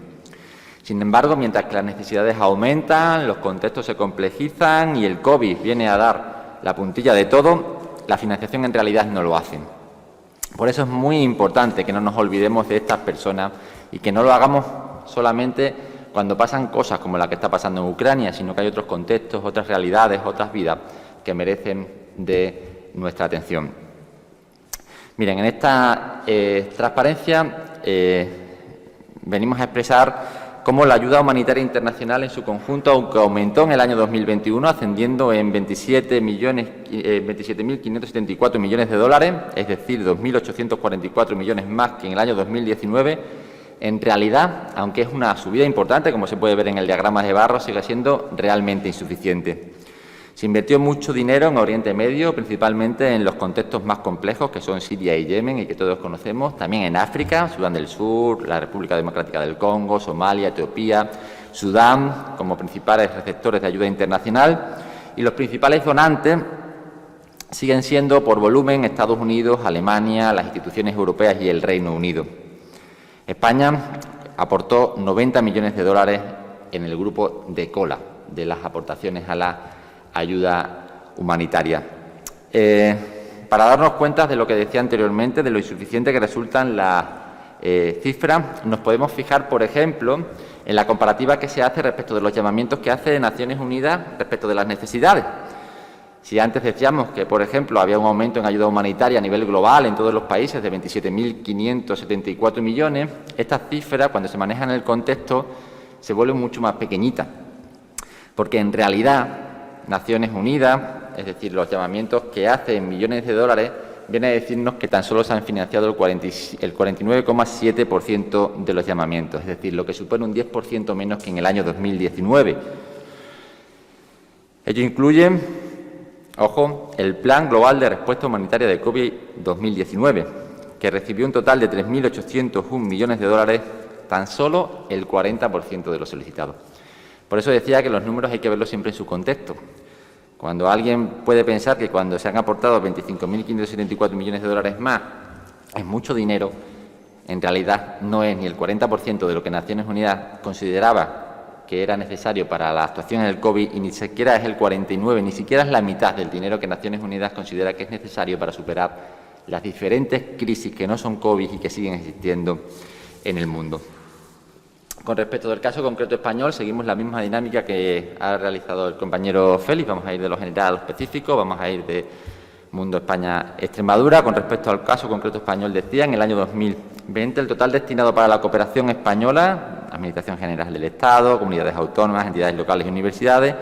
Sin embargo, mientras que las necesidades aumentan, los contextos se complejizan y el COVID viene a dar la puntilla de todo, la financiación en realidad no lo hacen. Por eso es muy importante que no nos olvidemos de estas personas y que no lo hagamos solamente cuando pasan cosas como la que está pasando en Ucrania, sino que hay otros contextos, otras realidades, otras vidas que merecen de nuestra atención. Miren, en esta transparencia venimos a expresar cómo la ayuda humanitaria internacional en su conjunto, aunque aumentó en el año 2021, ascendiendo en 27.574 millones de dólares, es decir, 2.844 millones más que en el año 2019, en realidad, aunque es una subida importante, como se puede ver en el diagrama de barro, sigue siendo realmente insuficiente. Se invirtió mucho dinero en Oriente Medio, principalmente en los contextos más complejos, que son Siria y Yemen, y que todos conocemos, también en África, Sudán del Sur, la República Democrática del Congo, Somalia, Etiopía, Sudán, como principales receptores de ayuda internacional, y los principales donantes siguen siendo, por volumen, Estados Unidos, Alemania, las instituciones europeas y el Reino Unido. España aportó 90 millones de dólares en el grupo de cola de las aportaciones a la ayuda humanitaria. Para darnos cuenta de lo que decía anteriormente, de lo insuficiente que resultan las cifras, nos podemos fijar, por ejemplo, en la comparativa que se hace respecto de los llamamientos que hace Naciones Unidas respecto de las necesidades. Si antes decíamos que, por ejemplo, había un aumento en ayuda humanitaria a nivel global en todos los países de 27.574 millones, estas cifras, cuando se manejan en el contexto, se vuelven mucho más pequeñitas, porque en realidad Naciones Unidas, es decir, los llamamientos que hace en millones de dólares, viene a decirnos que tan solo se han financiado el 49,7% de los llamamientos, es decir, lo que supone un 10% menos que en el año 2019. Ello incluye, ojo, el Plan Global de Respuesta Humanitaria de COVID 2019, que recibió un total de 3.801 millones de dólares, tan solo el 40% de los solicitados. Por eso decía que los números hay que verlos siempre en su contexto. Cuando alguien puede pensar que cuando se han aportado 25.574 millones de dólares más es mucho dinero, en realidad no es ni el 40% de lo que Naciones Unidas consideraba que era necesario para la actuación en el COVID y ni siquiera es el 49%, ni siquiera es la mitad del dinero que Naciones Unidas considera que es necesario para superar las diferentes crisis que no son COVID y que siguen existiendo en el mundo. Con respecto del caso concreto español, seguimos la misma dinámica que ha realizado el compañero Félix. Vamos a ir de lo general a lo específico, vamos a ir de Mundo España-Extremadura. Con respecto al caso concreto español, decía, en el año 2020 el total destinado para la cooperación española, Administración General del Estado, comunidades autónomas, entidades locales y universidades,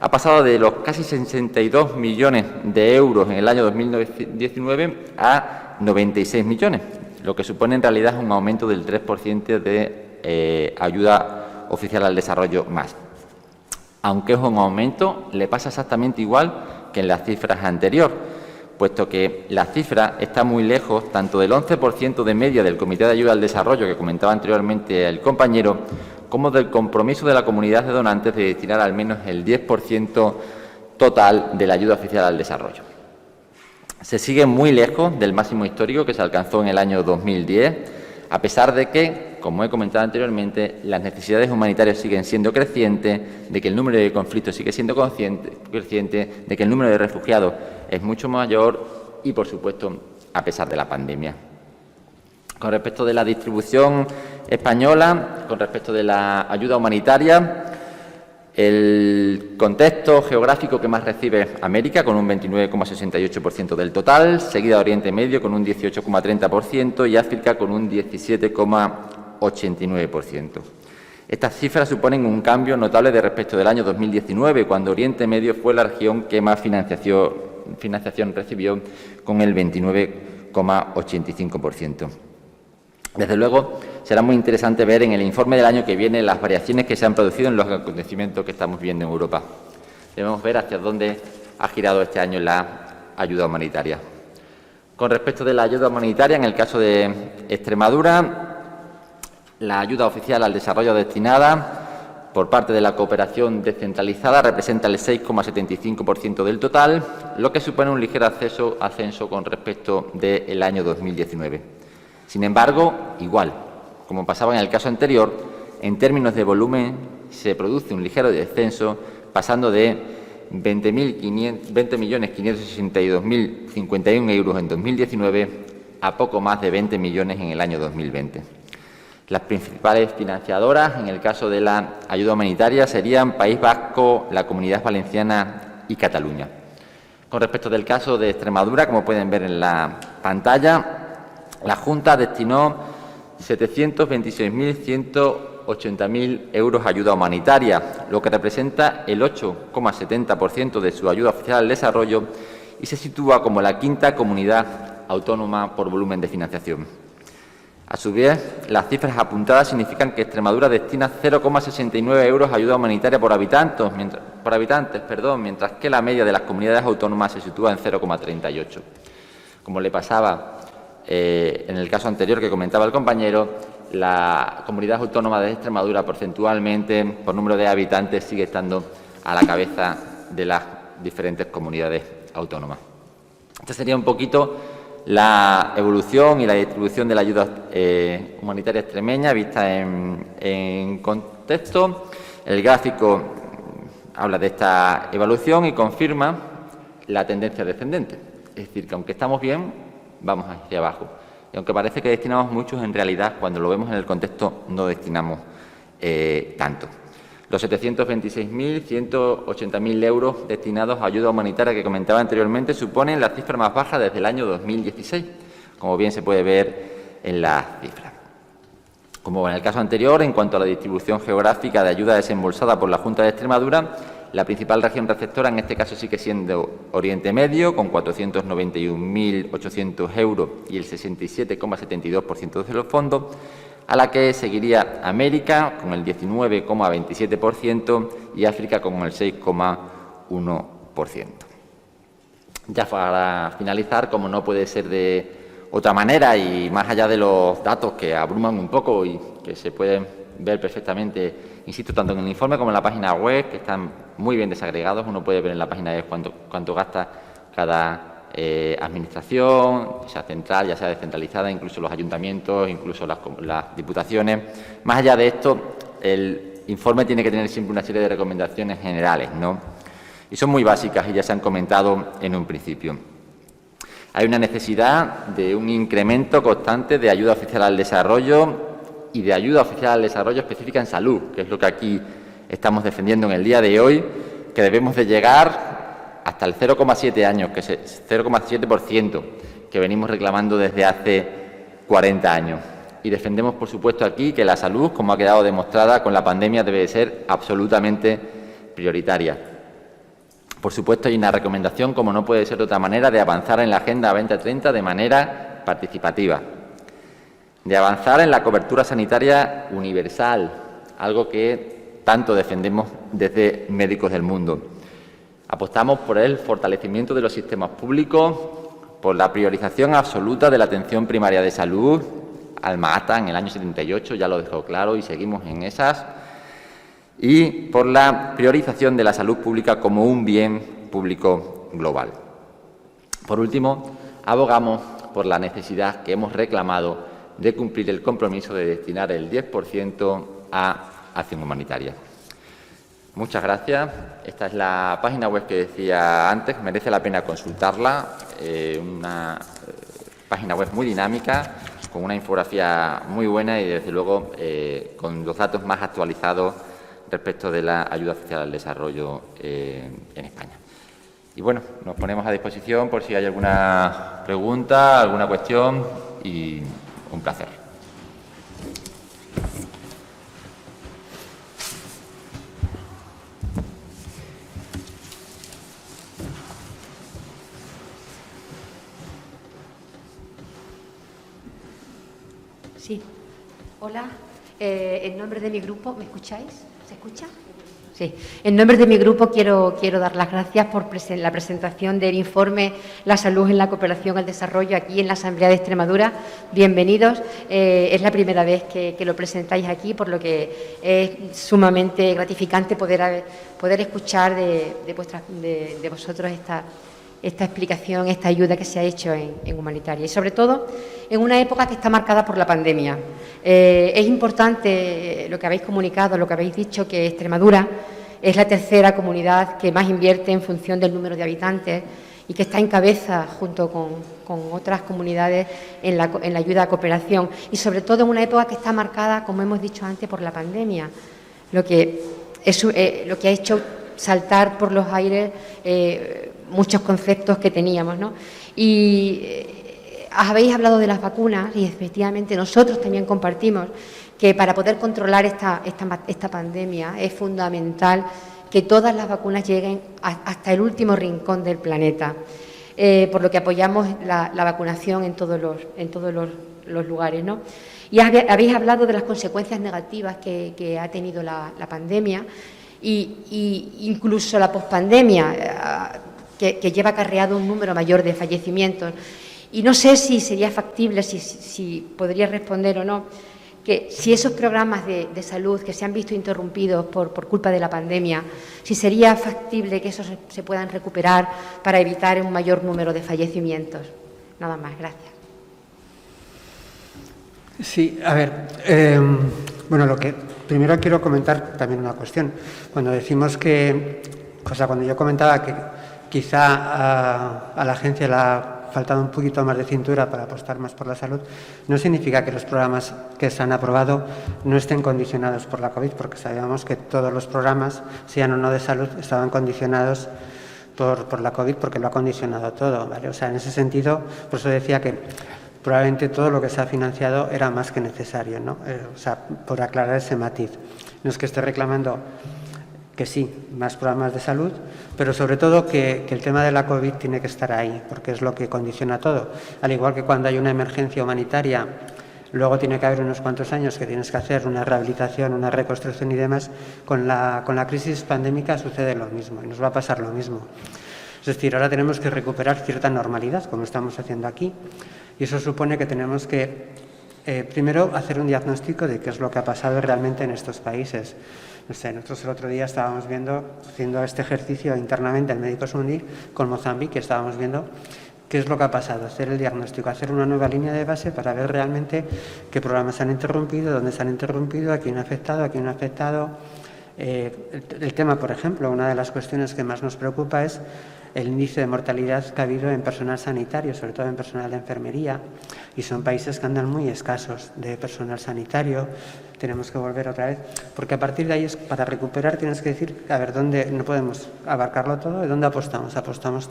ha pasado de los casi 62 millones de euros en el año 2019 a 96 millones, lo que supone en realidad un aumento del 3% de ayuda oficial al desarrollo más. Aunque es un aumento, le pasa exactamente igual que en las cifras anteriores, puesto que la cifra está muy lejos tanto del 11% de media del Comité de Ayuda al Desarrollo que comentaba anteriormente el compañero, como del compromiso de la comunidad de donantes de destinar al menos el 10% total de la ayuda oficial al desarrollo. Se sigue muy lejos del máximo histórico que se alcanzó en el año 2010, a pesar de que, como he comentado anteriormente, las necesidades humanitarias siguen siendo crecientes, de que el número de conflictos sigue siendo creciente, de que el número de refugiados es mucho mayor y, por supuesto, a pesar de la pandemia. Con respecto de la distribución española, con respecto de la ayuda humanitaria, el contexto geográfico que más recibe América, con un 29,68% del total, seguida Oriente Medio con un 18,30% y África con un 17,89%. Estas cifras suponen un cambio notable de respecto del año 2019, cuando Oriente Medio fue la región que más financiación recibió, con el 29,85%. Desde luego, será muy interesante ver en el informe del año que viene las variaciones que se han producido en los acontecimientos que estamos viendo en Europa. Debemos ver hacia dónde ha girado este año la ayuda humanitaria. Con respecto de la ayuda humanitaria, en el caso de Extremadura, la ayuda oficial al desarrollo destinada por parte de la cooperación descentralizada representa el 6,75% del total, lo que supone un ligero ascenso con respecto del año 2019. Sin embargo, igual, como pasaba en el caso anterior, en términos de volumen se produce un ligero descenso, pasando de 20.562.051 euros en 2019 a poco más de 20 millones en el año 2020. Las principales financiadoras en el caso de la ayuda humanitaria serían País Vasco, la Comunidad Valenciana y Cataluña. Con respecto del caso de Extremadura, como pueden ver en la pantalla, la Junta destinó 726.180.000 euros a ayuda humanitaria, lo que representa el 8,70% de su ayuda oficial al desarrollo y se sitúa como la quinta comunidad autónoma por volumen de financiación. A su vez, las cifras apuntadas significan que Extremadura destina 0,69 euros a ayuda humanitaria por habitantes, mientras que la media de las comunidades autónomas se sitúa en 0,38. Como le pasaba en el caso anterior que comentaba el compañero, la comunidad autónoma de Extremadura porcentualmente, por número de habitantes, sigue estando a la cabeza de las diferentes comunidades autónomas. Esta sería un poquito la evolución y la distribución de la ayuda humanitaria extremeña vista en contexto. El gráfico habla de esta evolución y confirma la tendencia descendente. Es decir, que aunque estamos bien, vamos hacia abajo. Y aunque parece que destinamos muchos, en realidad, cuando lo vemos en el contexto, no destinamos tanto. Los 726.180.000 euros destinados a ayuda humanitaria que comentaba anteriormente suponen la cifra más baja desde el año 2016, como bien se puede ver en las cifras. Como en el caso anterior, en cuanto a la distribución geográfica de ayuda desembolsada por la Junta de Extremadura, la principal región receptora en este caso sigue siendo Oriente Medio, con 491.800 euros y el 67,72% de los fondos, a la que seguiría América con el 19,27% y África con el 6,1%. Ya para finalizar, como no puede ser de otra manera y más allá de los datos que abruman un poco y que se pueden ver perfectamente, insisto, tanto en el informe como en la página web, que están muy bien desagregados. Uno puede ver en la página web cuánto gasta cada administración, ya sea central, ya sea descentralizada, incluso los ayuntamientos, incluso las diputaciones. Más allá de esto, el informe tiene que tener siempre una serie de recomendaciones generales, ¿no? Y son muy básicas y ya se han comentado en un principio. Hay una necesidad de un incremento constante de ayuda oficial al desarrollo y de ayuda oficial al desarrollo específica en salud, que es lo que aquí estamos defendiendo en el día de hoy, que debemos de llegar hasta el 0,7 años, que es 0,7% que venimos reclamando desde hace 40 años. Y defendemos, por supuesto, aquí que la salud, como ha quedado demostrada con la pandemia, debe de ser absolutamente prioritaria. Por supuesto, hay una recomendación, como no puede ser de otra manera, de avanzar en la Agenda 2030 de manera participativa, de avanzar en la cobertura sanitaria universal, algo que tanto defendemos desde Médicos del Mundo. Apostamos por el fortalecimiento de los sistemas públicos, por la priorización absoluta de la atención primaria de salud. Alma-Ata en el año 78 ya lo dejó claro y seguimos en esas. Y por la priorización de la salud pública como un bien público global. Por último, abogamos por la necesidad que hemos reclamado de cumplir el compromiso de destinar el 10% a acción humanitaria. Muchas gracias. Esta es la página web que decía antes, merece la pena consultarla, una página web muy dinámica, con una infografía muy buena y, desde luego, con los datos más actualizados respecto de la ayuda oficial al desarrollo en España. Y bueno, nos ponemos a disposición por si hay alguna pregunta, alguna cuestión, y un placer. Sí. Hola. En nombre de mi grupo, ¿me escucháis? ¿Se escucha? Sí. En nombre de mi grupo quiero dar las gracias por la presentación del informe La salud en la cooperación al desarrollo aquí en la Asamblea de Extremadura. Bienvenidos. Es la primera vez que lo presentáis aquí, por lo que es sumamente gratificante poder escuchar de vosotros esta explicación, esta ayuda que se ha hecho en humanitaria, y sobre todo en una época que está marcada por la pandemia. Es importante lo que habéis comunicado, lo que habéis dicho, que Extremadura es la tercera comunidad que más invierte en función del número de habitantes y que está en cabeza, junto con otras comunidades, en la ayuda a cooperación, y sobre todo en una época que está marcada, como hemos dicho antes, por la pandemia, lo que ha hecho saltar por los aires muchos conceptos que teníamos, ¿no? Y habéis hablado de las vacunas, y efectivamente nosotros también compartimos que para poder controlar esta pandemia es fundamental que todas las vacunas lleguen hasta el último rincón del planeta, por lo que apoyamos la vacunación en todos los lugares, ¿no? Y habéis hablado de las consecuencias negativas que ha tenido la pandemia y incluso la pospandemia, que lleva acarreado un número mayor de fallecimientos. Y no sé si sería factible, si podría responder o no, que si esos programas de salud que se han visto interrumpidos por culpa de la pandemia, si sería factible que esos se puedan recuperar para evitar un mayor número de fallecimientos. Nada más, gracias. Sí, a ver, bueno, primero quiero comentar también una cuestión. Cuando decimos cuando yo comentaba que quizá a la agencia le ha faltado un poquito más de cintura para apostar más por la salud, no significa que los programas que se han aprobado no estén condicionados por la COVID, porque sabíamos que todos los programas, sean o no de salud, estaban condicionados por la COVID, porque lo ha condicionado todo, ¿vale? O sea, en ese sentido, por eso decía que probablemente todo lo que se ha financiado era más que necesario, ¿no? O sea, por aclarar ese matiz. No es que esté reclamando que sí, más programas de salud, pero sobre todo que el tema de la COVID tiene que estar ahí, porque es lo que condiciona todo. Al igual que cuando hay una emergencia humanitaria, luego tiene que haber unos cuantos años que tienes que hacer una rehabilitación, una reconstrucción y demás, con la crisis pandémica sucede lo mismo y nos va a pasar lo mismo. Es decir, ahora tenemos que recuperar cierta normalidad, como estamos haciendo aquí, y eso supone que tenemos que Primero, hacer un diagnóstico de qué es lo que ha pasado realmente en estos países. No sé, nosotros el otro día estábamos haciendo este ejercicio internamente en Médicos Mundi con Mozambique, estábamos viendo qué es lo que ha pasado, hacer el diagnóstico, hacer una nueva línea de base para ver realmente qué programas se han interrumpido, dónde se han interrumpido, a quién ha afectado, a quién no ha afectado. El tema, por ejemplo, una de las cuestiones que más nos preocupa es el índice de mortalidad que ha habido en personal sanitario, sobre todo en personal de enfermería, y son países que andan muy escasos de personal sanitario. Tenemos que volver otra vez, porque a partir de ahí, para recuperar, tienes que decir, a ver, dónde no podemos abarcarlo todo, ¿de dónde apostamos? Apostamos,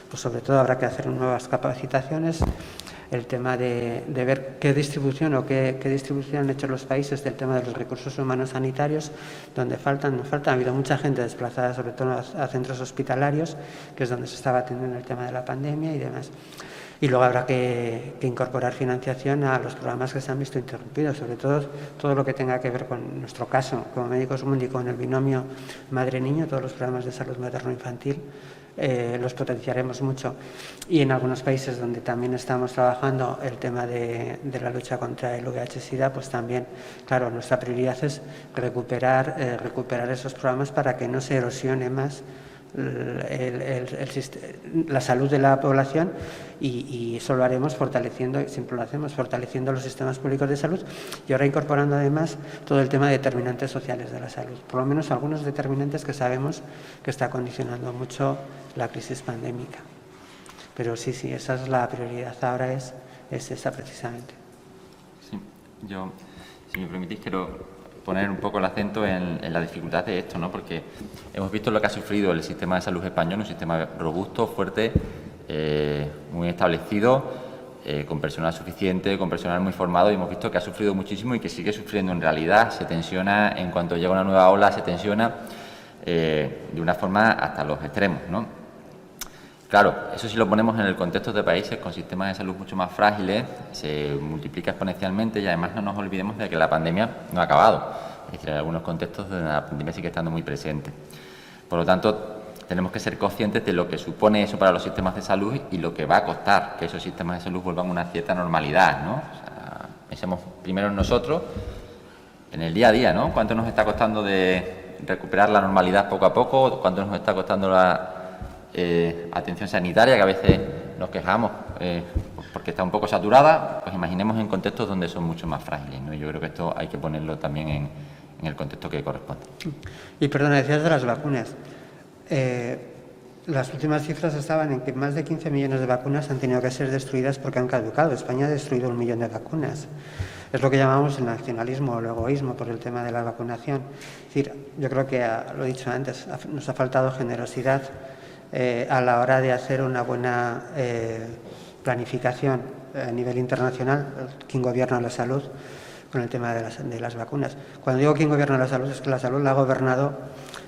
pues sobre todo habrá que hacer nuevas capacitaciones, el tema de ver qué distribución qué distribución han hecho los países del tema de los recursos humanos sanitarios, donde ha habido mucha gente desplazada, sobre todo a centros hospitalarios, que es donde se estaba atendiendo el tema de la pandemia y demás. Y luego habrá que incorporar financiación a los programas que se han visto interrumpidos, sobre todo lo que tenga que ver con nuestro caso, como Médicos Mundi, con el binomio madre-niño, todos los programas de salud materno-infantil, los potenciaremos mucho. Y en algunos países donde también estamos trabajando el tema de la lucha contra el VIH-Sida, pues también, claro, nuestra prioridad es recuperar esos programas para que no se erosione más la salud de la población, y eso lo haremos fortaleciendo, siempre lo hacemos, fortaleciendo los sistemas públicos de salud y ahora incorporando además todo el tema de determinantes sociales de la salud, por lo menos algunos determinantes que sabemos que está condicionando mucho la crisis pandémica. Pero sí, esa es la prioridad ahora, es esa precisamente. Sí, yo, si me permitís, quiero poner un poco el acento en la dificultad de esto, ¿no? Porque hemos visto lo que ha sufrido el sistema de salud español, un sistema robusto, fuerte, muy establecido, con personal suficiente, con personal muy formado, y hemos visto que ha sufrido muchísimo y que sigue sufriendo en realidad. Se tensiona, en cuanto llega una nueva ola, se tensiona de una forma hasta los extremos, ¿no? Claro, eso si lo ponemos en el contexto de países con sistemas de salud mucho más frágiles, se multiplica exponencialmente, y además no nos olvidemos de que la pandemia no ha acabado. Es decir, en algunos contextos donde la pandemia sigue estando muy presente. Por lo tanto, tenemos que ser conscientes de lo que supone eso para los sistemas de salud y lo que va a costar que esos sistemas de salud vuelvan a una cierta normalidad, ¿no? O sea, pensemos primero en nosotros, en el día a día, ¿no? ¿Cuánto nos está costando de recuperar la normalidad poco a poco? ¿Cuánto nos está costando la atención sanitaria, que a veces nos quejamos porque está un poco saturada? Pues imaginemos en contextos donde son mucho más frágiles, ¿no? Yo creo que esto hay que ponerlo también en el contexto que corresponde. Y perdona, decías de las vacunas. Las últimas cifras estaban en que más de 15 millones de vacunas han tenido que ser destruidas porque han caducado. España ha destruido 1 millón de vacunas. Es lo que llamamos el nacionalismo o el egoísmo por el tema de la vacunación. Es decir, yo creo que, lo he dicho antes, nos ha faltado generosidad a la hora de hacer una buena planificación a nivel internacional, quien gobierna la salud, con el tema de las vacunas. Cuando digo quién gobierna la salud, es que la salud la ha gobernado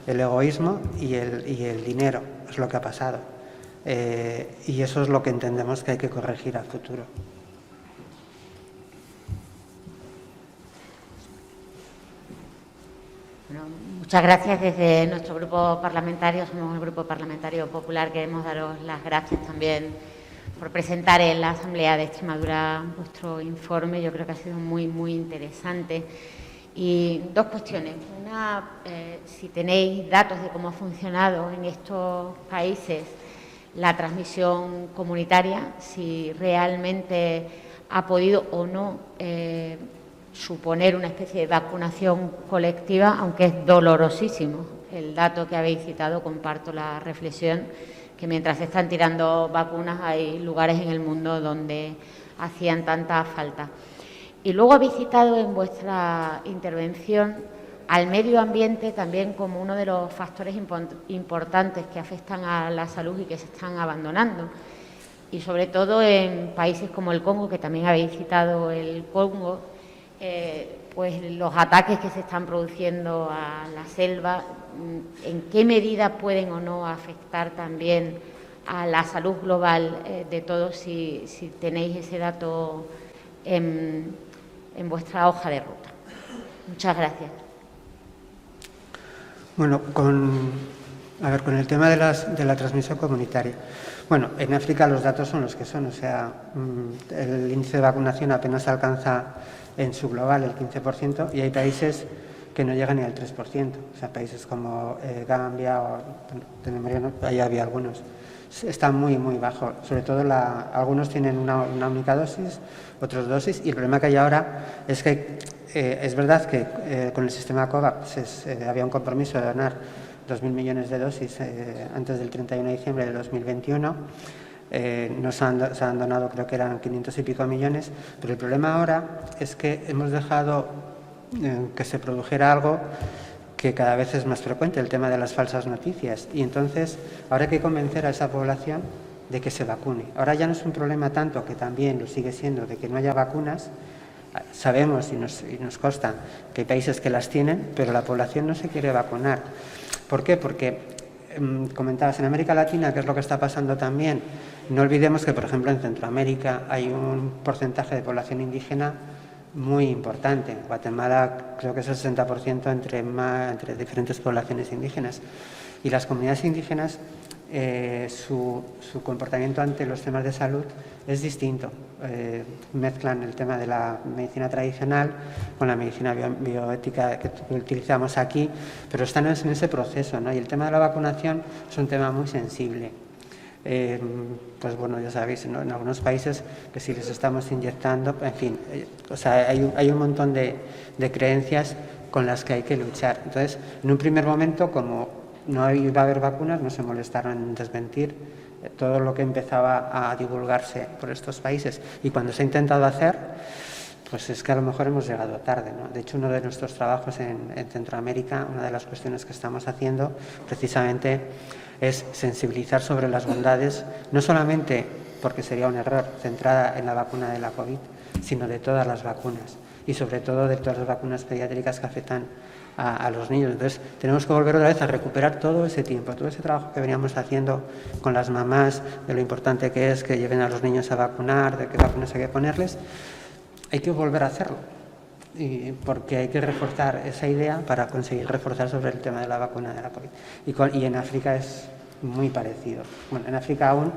el egoísmo y el dinero, es lo que ha pasado. Y eso es lo que entendemos que hay que corregir a futuro. Bueno, muchas gracias. Desde nuestro grupo parlamentario, somos el Grupo Parlamentario Popular, queremos daros las gracias también por presentar en la Asamblea de Extremadura vuestro informe. Yo creo que ha sido muy, muy interesante. Y dos cuestiones. Una, si tenéis datos de cómo ha funcionado en estos países la transmisión comunitaria, si realmente ha podido o no suponer una especie de vacunación colectiva, aunque es dolorosísimo. El dato que habéis citado, comparto la reflexión, que mientras se están tirando vacunas hay lugares en el mundo donde hacían tanta falta. Y luego habéis citado en vuestra intervención al medio ambiente también como uno de los factores importantes que afectan a la salud y que se están abandonando. Y sobre todo en países como el Congo, que también habéis citado el Congo, pues los ataques que se están produciendo a la selva, ¿en qué medida pueden o no afectar también a la salud global de todos, si tenéis ese dato en vuestra hoja de ruta? Muchas gracias. Bueno, A ver, con el tema de la transmisión comunitaria. Bueno, en África los datos son los que son, o sea, el índice de vacunación apenas alcanza en su global el 15% y hay países que no llegan ni al 3%, o sea, países como Gambia o de memoria, ahí había algunos. Está muy, muy bajo, sobre todo algunos tienen una única dosis, otros dosis, y el problema que hay ahora es que es verdad que con el sistema COVAX había un compromiso de donar 2.000 millones de dosis antes del 31 de diciembre de 2021. Se han donado, creo que eran 500 y pico millones, pero el problema ahora es que hemos dejado que se produjera algo que cada vez es más frecuente, el tema de las falsas noticias. Y entonces ahora hay que convencer a esa población de que se vacune. Ahora ya no es un problema tanto, que también lo sigue siendo, de que no haya vacunas. Sabemos y nos consta que hay países que las tienen, pero la población no se quiere vacunar. ¿Por qué? Porque comentabas en América Latina, que es lo que está pasando también. No olvidemos que, por ejemplo, en Centroamérica hay un porcentaje de población indígena muy importante. Guatemala creo que es el 60% entre diferentes poblaciones indígenas. Y las comunidades indígenas, su comportamiento ante los temas de salud es distinto. Mezclan el tema de la medicina tradicional con la medicina bioética que utilizamos aquí, pero están en ese proceso, ¿no? Y el tema de la vacunación es un tema muy sensible. Pues bueno, ya sabéis, ¿no? En algunos países que si les estamos inyectando, en fin, o sea, hay un montón de creencias con las que hay que luchar. Entonces, en un primer momento, como no iba a haber vacunas, no se molestaron en desmentir todo lo que empezaba a divulgarse por estos países. Y cuando se ha intentado hacer, pues es que a lo mejor hemos llegado tarde, ¿no? De hecho, uno de nuestros trabajos en Centroamérica, una de las cuestiones que estamos haciendo precisamente es sensibilizar sobre las bondades, no solamente porque sería un error centrada en la vacuna de la COVID, sino de todas las vacunas y sobre todo de todas las vacunas pediátricas que afectan a los niños. Entonces, tenemos que volver otra vez a recuperar todo ese tiempo, todo ese trabajo que veníamos haciendo con las mamás, de lo importante que es que lleven a los niños a vacunar, de qué vacunas hay que ponerles. Hay que volver a hacerlo, porque hay que reforzar esa idea para conseguir reforzar sobre el tema de la vacuna de la COVID. Y en África es muy parecido. Bueno, en África aún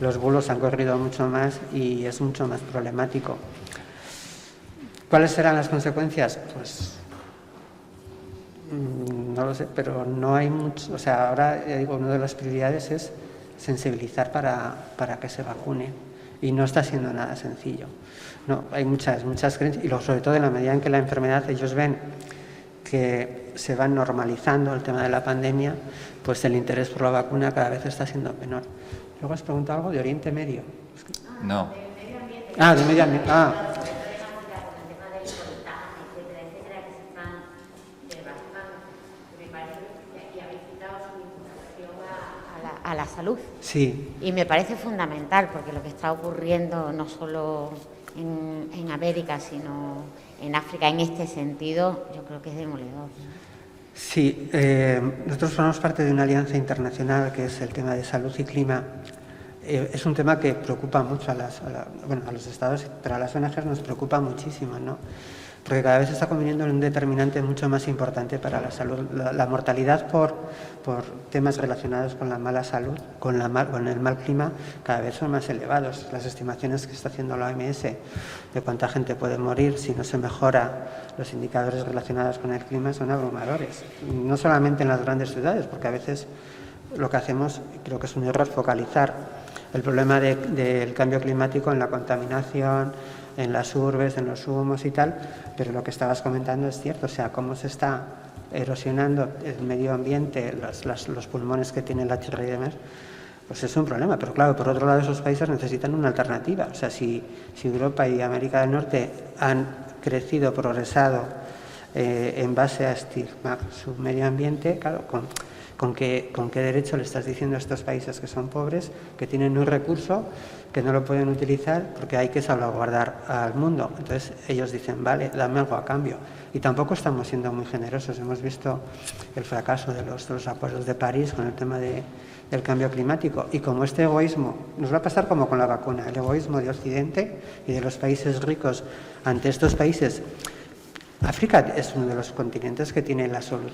los bulos han corrido mucho más y es mucho más problemático. ¿Cuáles serán las consecuencias? Pues no lo sé, pero no hay mucho. O sea, ahora ya digo, una de las prioridades es sensibilizar para que se vacune y no está siendo nada sencillo. No, hay muchas creencias y sobre todo en la medida en que la enfermedad, ellos ven que se va normalizando el tema de la pandemia, pues el interés por la vacuna cada vez está siendo menor. Luego has preguntado algo de Oriente Medio. No. De medio ambiente. A la salud. Sí. Y me parece fundamental, porque lo que está ocurriendo no solo en América, sino en África, en este sentido, yo creo que es demoledor. Sí, nosotros formamos parte de una alianza internacional que es el tema de salud y clima. Es un tema que preocupa mucho a los estados, pero a las ONGs nos preocupa muchísimo, ¿no? Porque cada vez se está convirtiendo en un determinante mucho más importante para la salud. La mortalidad por temas relacionados con la mala salud, con el mal clima, cada vez son más elevados. Las estimaciones que está haciendo la OMS de cuánta gente puede morir si no se mejora los indicadores relacionados con el clima son abrumadores. No solamente en las grandes ciudades, porque a veces lo que hacemos, creo que es un error, focalizar el problema del cambio climático en la contaminación, en las urbes, en los humos y tal, pero lo que estabas comentando es cierto, o sea, cómo se está erosionando el medio ambiente, los pulmones que tiene la tierra y demás, pues es un problema. Pero claro, por otro lado, esos países necesitan una alternativa. O sea, si Europa y América del Norte han crecido, progresado en base a estigmar su medio ambiente, claro, ¿con qué derecho le estás diciendo a estos países que son pobres, que tienen un recurso, que no lo pueden utilizar porque hay que salvaguardar al mundo? Entonces ellos dicen, vale, dame algo a cambio. Y tampoco estamos siendo muy generosos. Hemos visto el fracaso de los acuerdos de París con el tema del cambio climático. Y como este egoísmo, nos va a pasar como con la vacuna, el egoísmo de Occidente y de los países ricos ante estos países. África es uno de los continentes que tiene la salud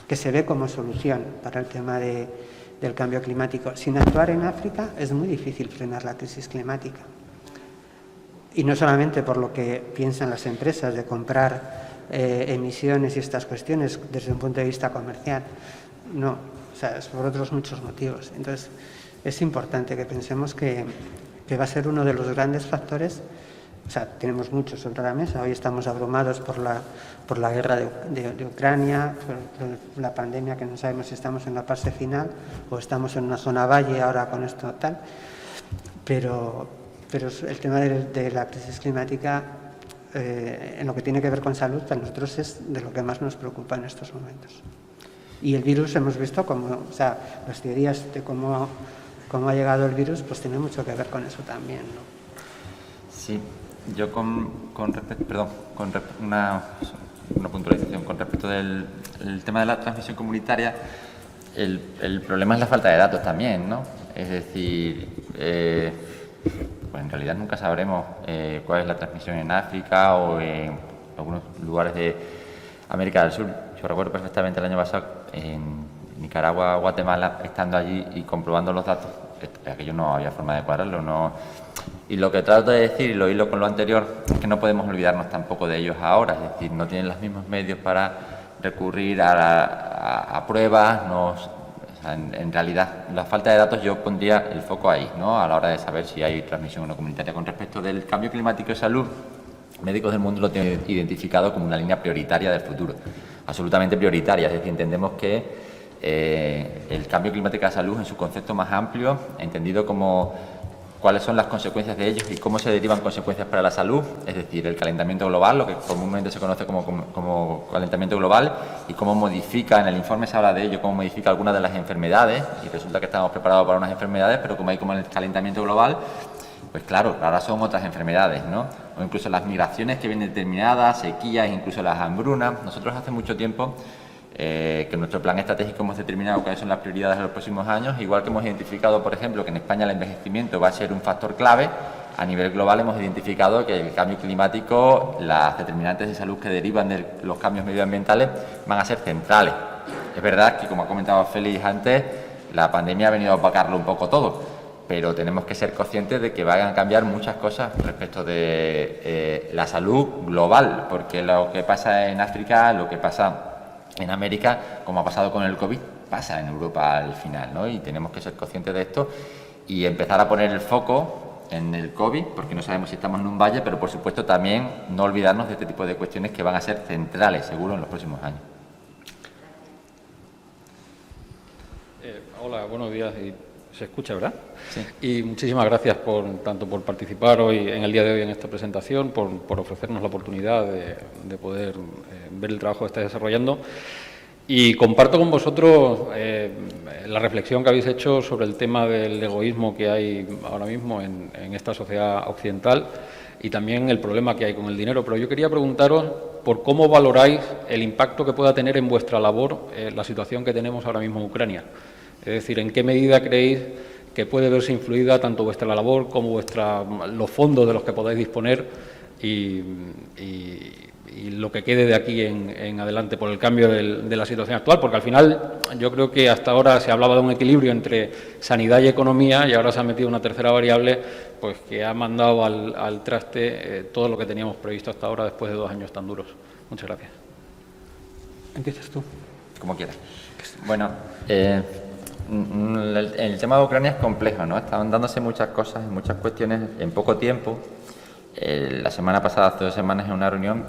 que se ve como solución para el tema del cambio climático. Sin actuar en África es muy difícil frenar la crisis climática. Y no solamente por lo que piensan las empresas de comprar emisiones y estas cuestiones desde un punto de vista comercial, no, o sea, es por otros muchos motivos. Entonces, es importante que pensemos que va a ser uno de los grandes factores. O sea, tenemos mucho sobre la mesa. Hoy estamos abrumados por la guerra de Ucrania, por la pandemia, que no sabemos si estamos en la fase final o estamos en una zona valle ahora con esto tal. Pero el tema de la crisis climática, en lo que tiene que ver con salud, para nosotros es de lo que más nos preocupa en estos momentos. Y el virus hemos visto como, o sea, las teorías de cómo ha llegado el virus, pues tiene mucho que ver con eso también, ¿no? Sí, yo una puntualización con respecto del tema de la transmisión comunitaria. El problema es la falta de datos también, ¿no? Es decir, pues en realidad nunca sabremos cuál es la transmisión en África o en algunos lugares de América del Sur. Yo recuerdo perfectamente el año pasado en Nicaragua, Guatemala, estando allí y comprobando los datos. Aquello no había forma de cuadrarlo, no. Y lo que trato de decir, y lo hilo con lo anterior, es que no podemos olvidarnos tampoco de ellos ahora. Es decir, no tienen los mismos medios para recurrir a pruebas. O sea, en realidad, la falta de datos yo pondría el foco ahí, ¿no? A la hora de saber si hay transmisión o no comunitaria. Con respecto del cambio climático y salud, Médicos del Mundo lo tiene identificado como una línea prioritaria del futuro, absolutamente prioritaria. Es decir, entendemos que el cambio climático y la salud, en su concepto más amplio, entendido como cuáles son las consecuencias de ellos y cómo se derivan consecuencias para la salud, es decir, el calentamiento global, lo que comúnmente se conoce como calentamiento global, y cómo modifica, en el informe se habla de ello, cómo modifica algunas de las enfermedades, y resulta que estamos preparados para unas enfermedades, pero como hay como el calentamiento global, pues claro, ahora son otras enfermedades, ¿no? O incluso las migraciones que vienen determinadas, sequías, incluso las hambrunas. Nosotros hace mucho tiempo que en nuestro plan estratégico hemos determinado cuáles son las prioridades de los próximos años, igual que hemos identificado, por ejemplo, que en España el envejecimiento va a ser un factor clave. A nivel global hemos identificado que el cambio climático, las determinantes de salud que derivan de los cambios medioambientales van a ser centrales. Es verdad que, como ha comentado Félix antes, la pandemia ha venido a opacarlo un poco todo, pero tenemos que ser conscientes de que van a cambiar muchas cosas respecto de la salud global, porque lo que pasa en África, lo que pasa en América, como ha pasado con el COVID, pasa en Europa al final, ¿no? Y tenemos que ser conscientes de esto y empezar a poner el foco en el COVID, porque no sabemos si estamos en un valle, pero por supuesto también no olvidarnos de este tipo de cuestiones que van a ser centrales, seguro, en los próximos años. Hola, buenos días. ¿Se escucha, verdad? Sí. Y muchísimas gracias tanto por participar hoy, en el día de hoy, en esta presentación, por ofrecernos la oportunidad de poder ver el trabajo que estáis desarrollando. Y comparto con vosotros la reflexión que habéis hecho sobre el tema del egoísmo que hay ahora mismo en esta sociedad occidental y también el problema que hay con el dinero. Pero yo quería preguntaros por cómo valoráis el impacto que pueda tener en vuestra labor la situación que tenemos ahora mismo en Ucrania. Es decir, ¿en qué medida creéis que puede verse influida tanto vuestra labor como los fondos de los que podáis disponer y lo que quede de aquí en adelante por el cambio de la situación actual? Porque al final yo creo que hasta ahora se hablaba de un equilibrio entre sanidad y economía y ahora se ha metido una tercera variable pues que ha mandado al traste todo lo que teníamos previsto hasta ahora después de 2 años tan duros. Muchas gracias. Empiezas tú. Como quieras. Bueno, el tema de Ucrania es complejo, ¿no? Están dándose muchas cosas, muchas cuestiones en poco tiempo. La semana pasada, hace 2 semanas, en una reunión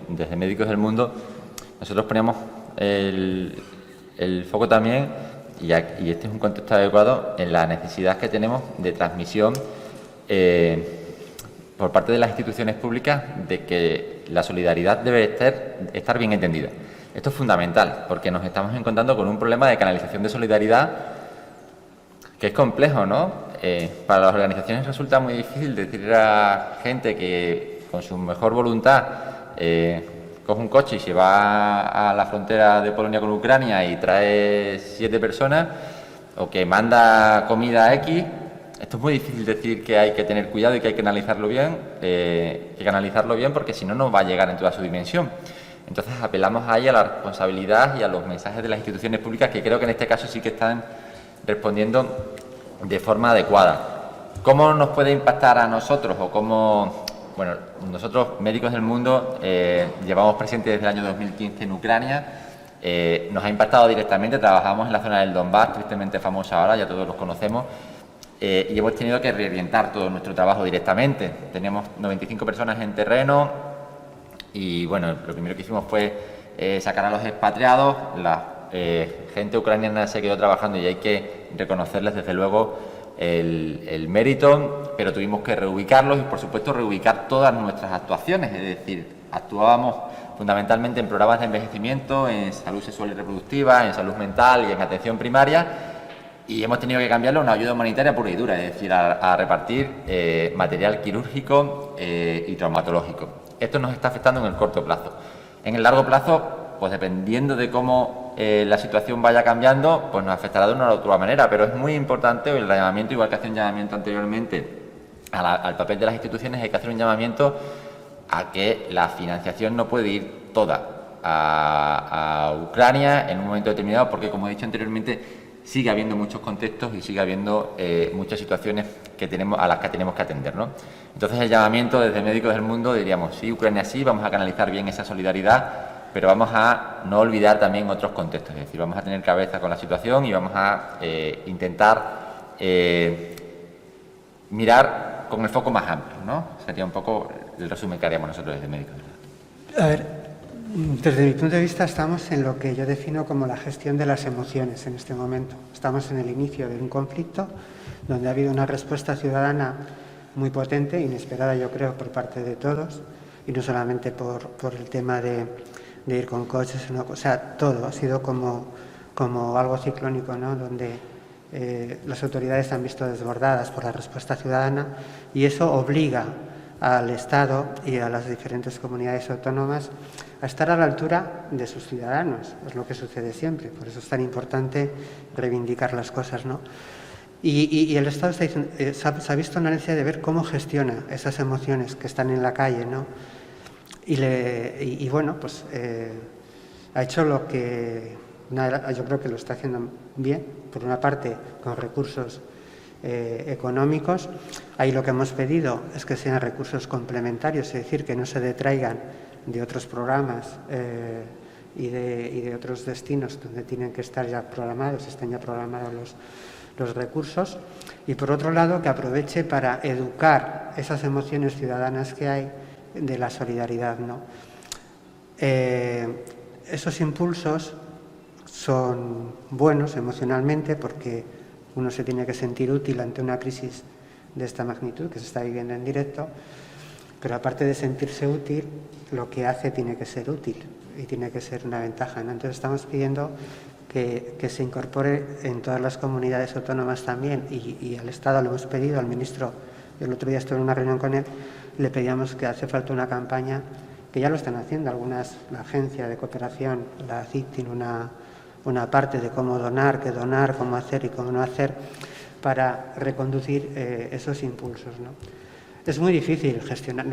desde Médicos del Mundo, nosotros poníamos el foco también, y este es un contexto adecuado, en la necesidad que tenemos de transmisión por parte de las instituciones públicas de que la solidaridad debe estar bien entendida. Esto es fundamental, porque nos estamos encontrando con un problema de canalización de solidaridad que es complejo, ¿no? Para las organizaciones resulta muy difícil decir a gente que con su mejor voluntad coge un coche y se va a la frontera de Polonia con Ucrania y trae 7 personas, o que manda comida a X. Esto es muy difícil decir que hay que tener cuidado y que hay que canalizarlo bien, porque si no, no va a llegar en toda su dimensión. Entonces apelamos ahí a la responsabilidad y a los mensajes de las instituciones públicas, que creo que en este caso sí que están respondiendo de forma adecuada. ¿Cómo nos puede impactar a nosotros o cómo? Bueno, nosotros, Médicos del Mundo, llevamos presente desde el año 2015 en Ucrania. Nos ha impactado directamente, trabajamos en la zona del Donbass, tristemente famosa ahora, ya todos los conocemos, y hemos tenido que reorientar todo nuestro trabajo directamente. Teníamos 95 personas en terreno y, bueno, lo primero que hicimos fue sacar a los expatriados. La gente ucraniana se quedó trabajando y hay que reconocerles, desde luego, el mérito, pero tuvimos que reubicarlos y, por supuesto, reubicar todas nuestras actuaciones. Es decir, actuábamos fundamentalmente en programas de envejecimiento, en salud sexual y reproductiva, en salud mental y en atención primaria, y hemos tenido que cambiarlo a una ayuda humanitaria pura y dura, es decir, a repartir material quirúrgico y traumatológico. Esto nos está afectando en el corto plazo. En el largo plazo, pues dependiendo de cómo la situación vaya cambiando, pues nos afectará de una u otra manera, pero es muy importante el llamamiento, igual que hacía un llamamiento anteriormente al papel de las instituciones, hay que hacer un llamamiento a que la financiación no puede ir toda a Ucrania en un momento determinado, porque, como he dicho anteriormente, sigue habiendo muchos contextos y sigue habiendo muchas situaciones a las que tenemos que atender, ¿no? Entonces, el llamamiento desde Médicos del Mundo, diríamos, sí, Ucrania sí, vamos a canalizar bien esa solidaridad, pero vamos a no olvidar también otros contextos, es decir, vamos a tener cabeza con la situación y vamos a intentar mirar con el foco más amplio, ¿no? Sería un poco el resumen que haríamos nosotros desde Médicos del Mundo. A ver, desde mi punto de vista estamos en lo que yo defino como la gestión de las emociones en este momento. Estamos en el inicio de un conflicto donde ha habido una respuesta ciudadana muy potente, inesperada yo creo por parte de todos, y no solamente por el tema de ir con coches, sino, o sea, todo ha sido como algo ciclónico, ¿no? Donde las autoridades se han visto desbordadas por la respuesta ciudadana, y eso obliga al Estado y a las diferentes comunidades autónomas a estar a la altura de sus ciudadanos. Es lo que sucede siempre, por eso es tan importante reivindicar las cosas, ¿no? Y el Estado se ha visto en la necesidad de ver cómo gestiona esas emociones que están en la calle, ¿no? Y bueno, pues ha hecho lo que yo creo que lo está haciendo bien, por una parte con recursos económicos. Ahí lo que hemos pedido es que sean recursos complementarios, es decir, que no se detraigan de otros programas y de otros destinos donde tienen que estar ya programados, estén ya programados los recursos. Y por otro lado, que aproveche para educar esas emociones ciudadanas que hay de la solidaridad, ¿no? Esos impulsos son buenos emocionalmente porque uno se tiene que sentir útil ante una crisis de esta magnitud que se está viviendo en directo, pero aparte de sentirse útil, lo que hace tiene que ser útil y tiene que ser una ventaja, ¿no? Entonces estamos pidiendo que se incorpore en todas las comunidades autónomas también, y al Estado lo hemos pedido, al ministro, el otro día estuve en una reunión con él, le pedíamos que hace falta una campaña, que ya lo están haciendo algunas, la agencia de cooperación, la CIC, tiene una parte de cómo donar, qué donar, cómo hacer y cómo no hacer, para reconducir esos impulsos, ¿no? Es muy difícil gestionar.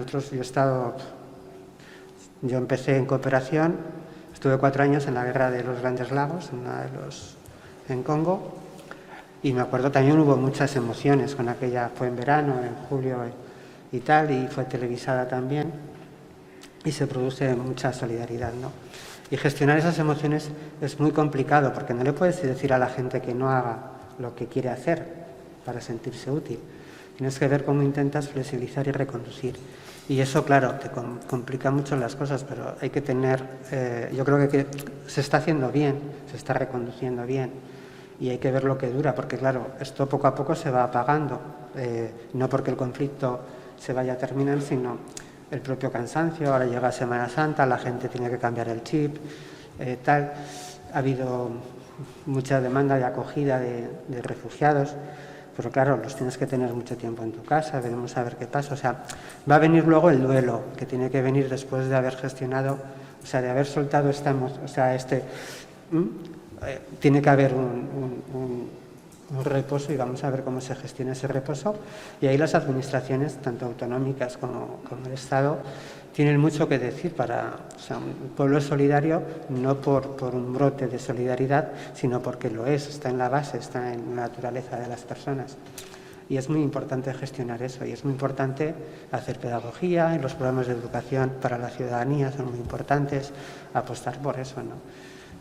Yo empecé en cooperación, estuve 4 años en la guerra de los Grandes Lagos, en Congo, y me acuerdo también hubo muchas emociones con aquella, fue en verano, en julio y tal, y fue televisada también, y se produce mucha solidaridad, ¿no? Y gestionar esas emociones es muy complicado, porque no le puedes decir a la gente que no haga lo que quiere hacer para sentirse útil. Tienes que ver cómo intentas flexibilizar y reconducir. Y eso, claro, te complica mucho las cosas, pero hay que tener, yo creo que se está haciendo bien, se está reconduciendo bien, y hay que ver lo que dura, porque claro, esto poco a poco se va apagando, no porque el conflicto se vaya a terminar, sino el propio cansancio. Ahora llega Semana Santa, la gente tiene que cambiar el chip, tal. Ha habido mucha demanda de acogida de refugiados, pero claro, los tienes que tener mucho tiempo en tu casa, veremos a ver qué pasa. O sea, va a venir luego el duelo, que tiene que venir después de haber gestionado, o sea, de haber soltado esta emoción, o sea, tiene que haber un reposo, y vamos a ver cómo se gestiona ese reposo. Y ahí las administraciones, tanto autonómicas como el Estado, tienen mucho que decir o sea, un pueblo es solidario no por un brote de solidaridad, sino porque lo es, está en la base, está en la naturaleza de las personas. Y es muy importante gestionar eso, y es muy importante hacer pedagogía, y los programas de educación para la ciudadanía son muy importantes, apostar por eso, ¿no?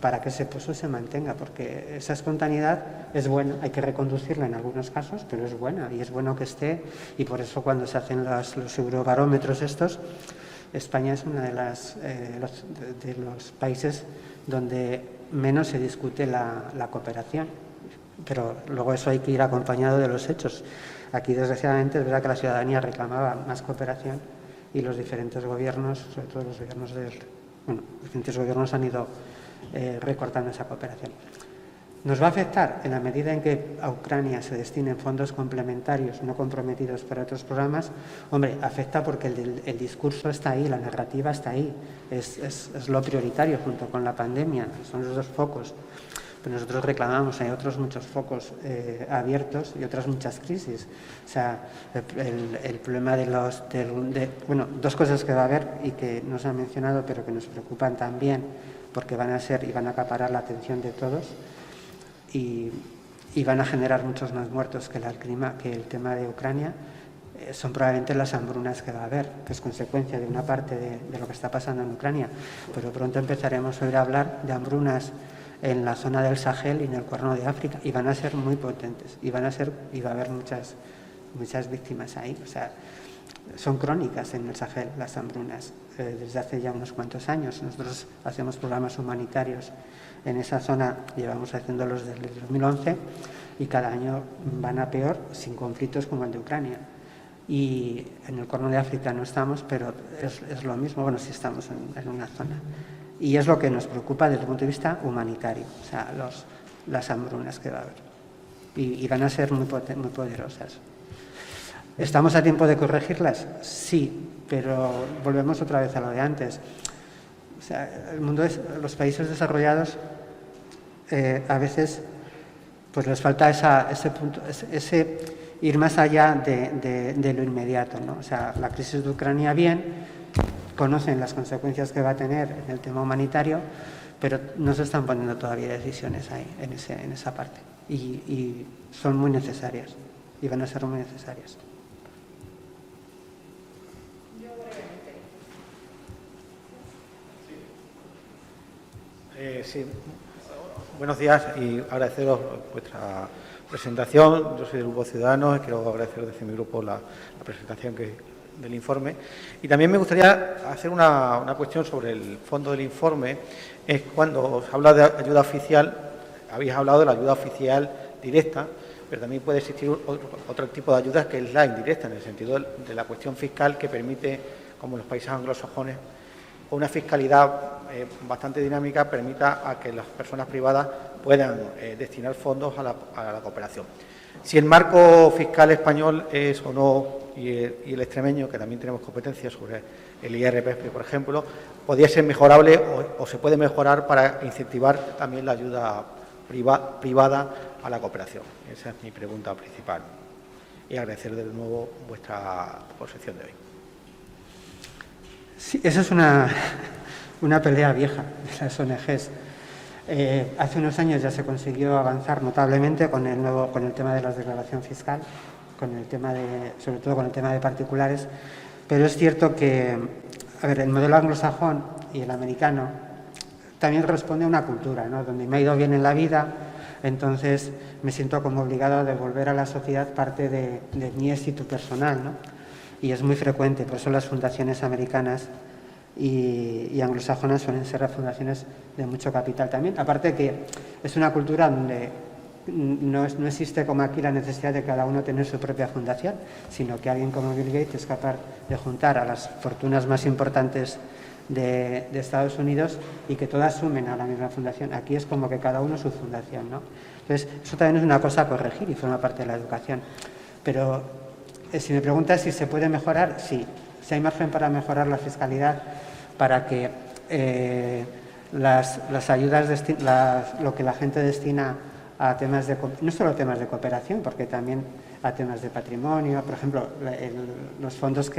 Para que ese puesto se mantenga, porque esa espontaneidad es buena, hay que reconducirla en algunos casos, pero es buena, y es bueno que esté, y por eso cuando se hacen los eurobarómetros estos, España es uno de los países donde menos se discute la cooperación, pero luego eso hay que ir acompañado de los hechos. Aquí, desgraciadamente, es verdad que la ciudadanía reclamaba más cooperación y los diferentes gobiernos, sobre todo los gobiernos diferentes gobiernos han ido recortando esa cooperación. ¿Nos va a afectar? En la medida en que a Ucrania se destinen fondos complementarios no comprometidos para otros programas, hombre, afecta porque el discurso está ahí, la narrativa está ahí, es lo prioritario junto con la pandemia, son los dos focos. Pero nosotros reclamamos, hay otros muchos focos abiertos y otras muchas crisis. O sea, el problema dos cosas que va a haber y que no se han mencionado, pero que nos preocupan también, porque van a acaparar la atención de todos y van a generar muchos más muertos que el tema de Ucrania. Son probablemente las hambrunas que va a haber, que es consecuencia de una parte de lo que está pasando en Ucrania. Pero pronto empezaremos a oír hablar de hambrunas en la zona del Sahel y en el Cuerno de África, y van a ser muy potentes, y va a haber muchas víctimas ahí. O sea, son crónicas en el Sahel las hambrunas, desde hace ya unos cuantos años. Nosotros hacemos programas humanitarios en esa zona, llevamos haciéndolos desde el 2011, y cada año van a peor, sin conflictos como el de Ucrania. Y en el Cuerno de África no estamos, pero es lo mismo, bueno, sí estamos en una zona. Y es lo que nos preocupa desde el punto de vista humanitario, o sea, las hambrunas que va a haber. Y van a ser muy poderosas. ¿Estamos a tiempo de corregirlas? Sí, pero volvemos otra vez a lo de antes. O sea, los países desarrollados a veces pues les falta ese punto, ese ir más allá de lo inmediato, ¿no? O sea, la crisis de Ucrania bien, conocen las consecuencias que va a tener en el tema humanitario, pero no se están poniendo todavía decisiones ahí, en esa parte. Y son muy necesarias, y van a ser muy necesarias. Sí. Buenos días y agradeceros vuestra presentación. Yo soy del Grupo Ciudadanos y quiero agradecer desde mi grupo la presentación del informe. Y también me gustaría hacer una cuestión sobre el fondo del informe. Es cuando se habla de ayuda oficial, habéis hablado de la ayuda oficial directa, pero también puede existir otro tipo de ayuda que es la indirecta, en el sentido de la cuestión fiscal que permite, como en los países anglosajones, una fiscalidad bastante dinámica permita a que las personas privadas puedan destinar fondos a la cooperación. Si el marco fiscal español es o no, y el extremeño, que también tenemos competencias sobre el IRPF, por ejemplo, podría ser mejorable o se puede mejorar para incentivar también la ayuda privada a la cooperación. Esa es mi pregunta principal. Y agradecer de nuevo vuestra posición de hoy. Sí, esa es una pelea vieja de las ONGs. Hace unos años ya se consiguió avanzar notablemente con el tema de la declaración fiscal, sobre todo con el tema de particulares, pero es cierto que, el modelo anglosajón y el americano también responde a una cultura, ¿no? Donde me ha ido bien en la vida, entonces me siento como obligado a devolver a la sociedad parte de mi éxito personal, ¿no? Y es muy frecuente, por eso las fundaciones americanas y anglosajonas suelen ser las fundaciones de mucho capital también. Aparte que es una cultura donde no existe como aquí la necesidad de cada uno tener su propia fundación, sino que alguien como Bill Gates es capaz de juntar a las fortunas más importantes de Estados Unidos y que todas sumen a la misma fundación. Aquí es como que cada uno su fundación, ¿no? Entonces, eso también es una cosa a corregir y forma parte de la educación. Pero si me preguntas si se puede mejorar, sí. Si hay margen para mejorar la fiscalidad, para que las ayudas, lo que la gente destina a temas no solo temas de cooperación, porque también a temas de patrimonio. Por ejemplo, los fondos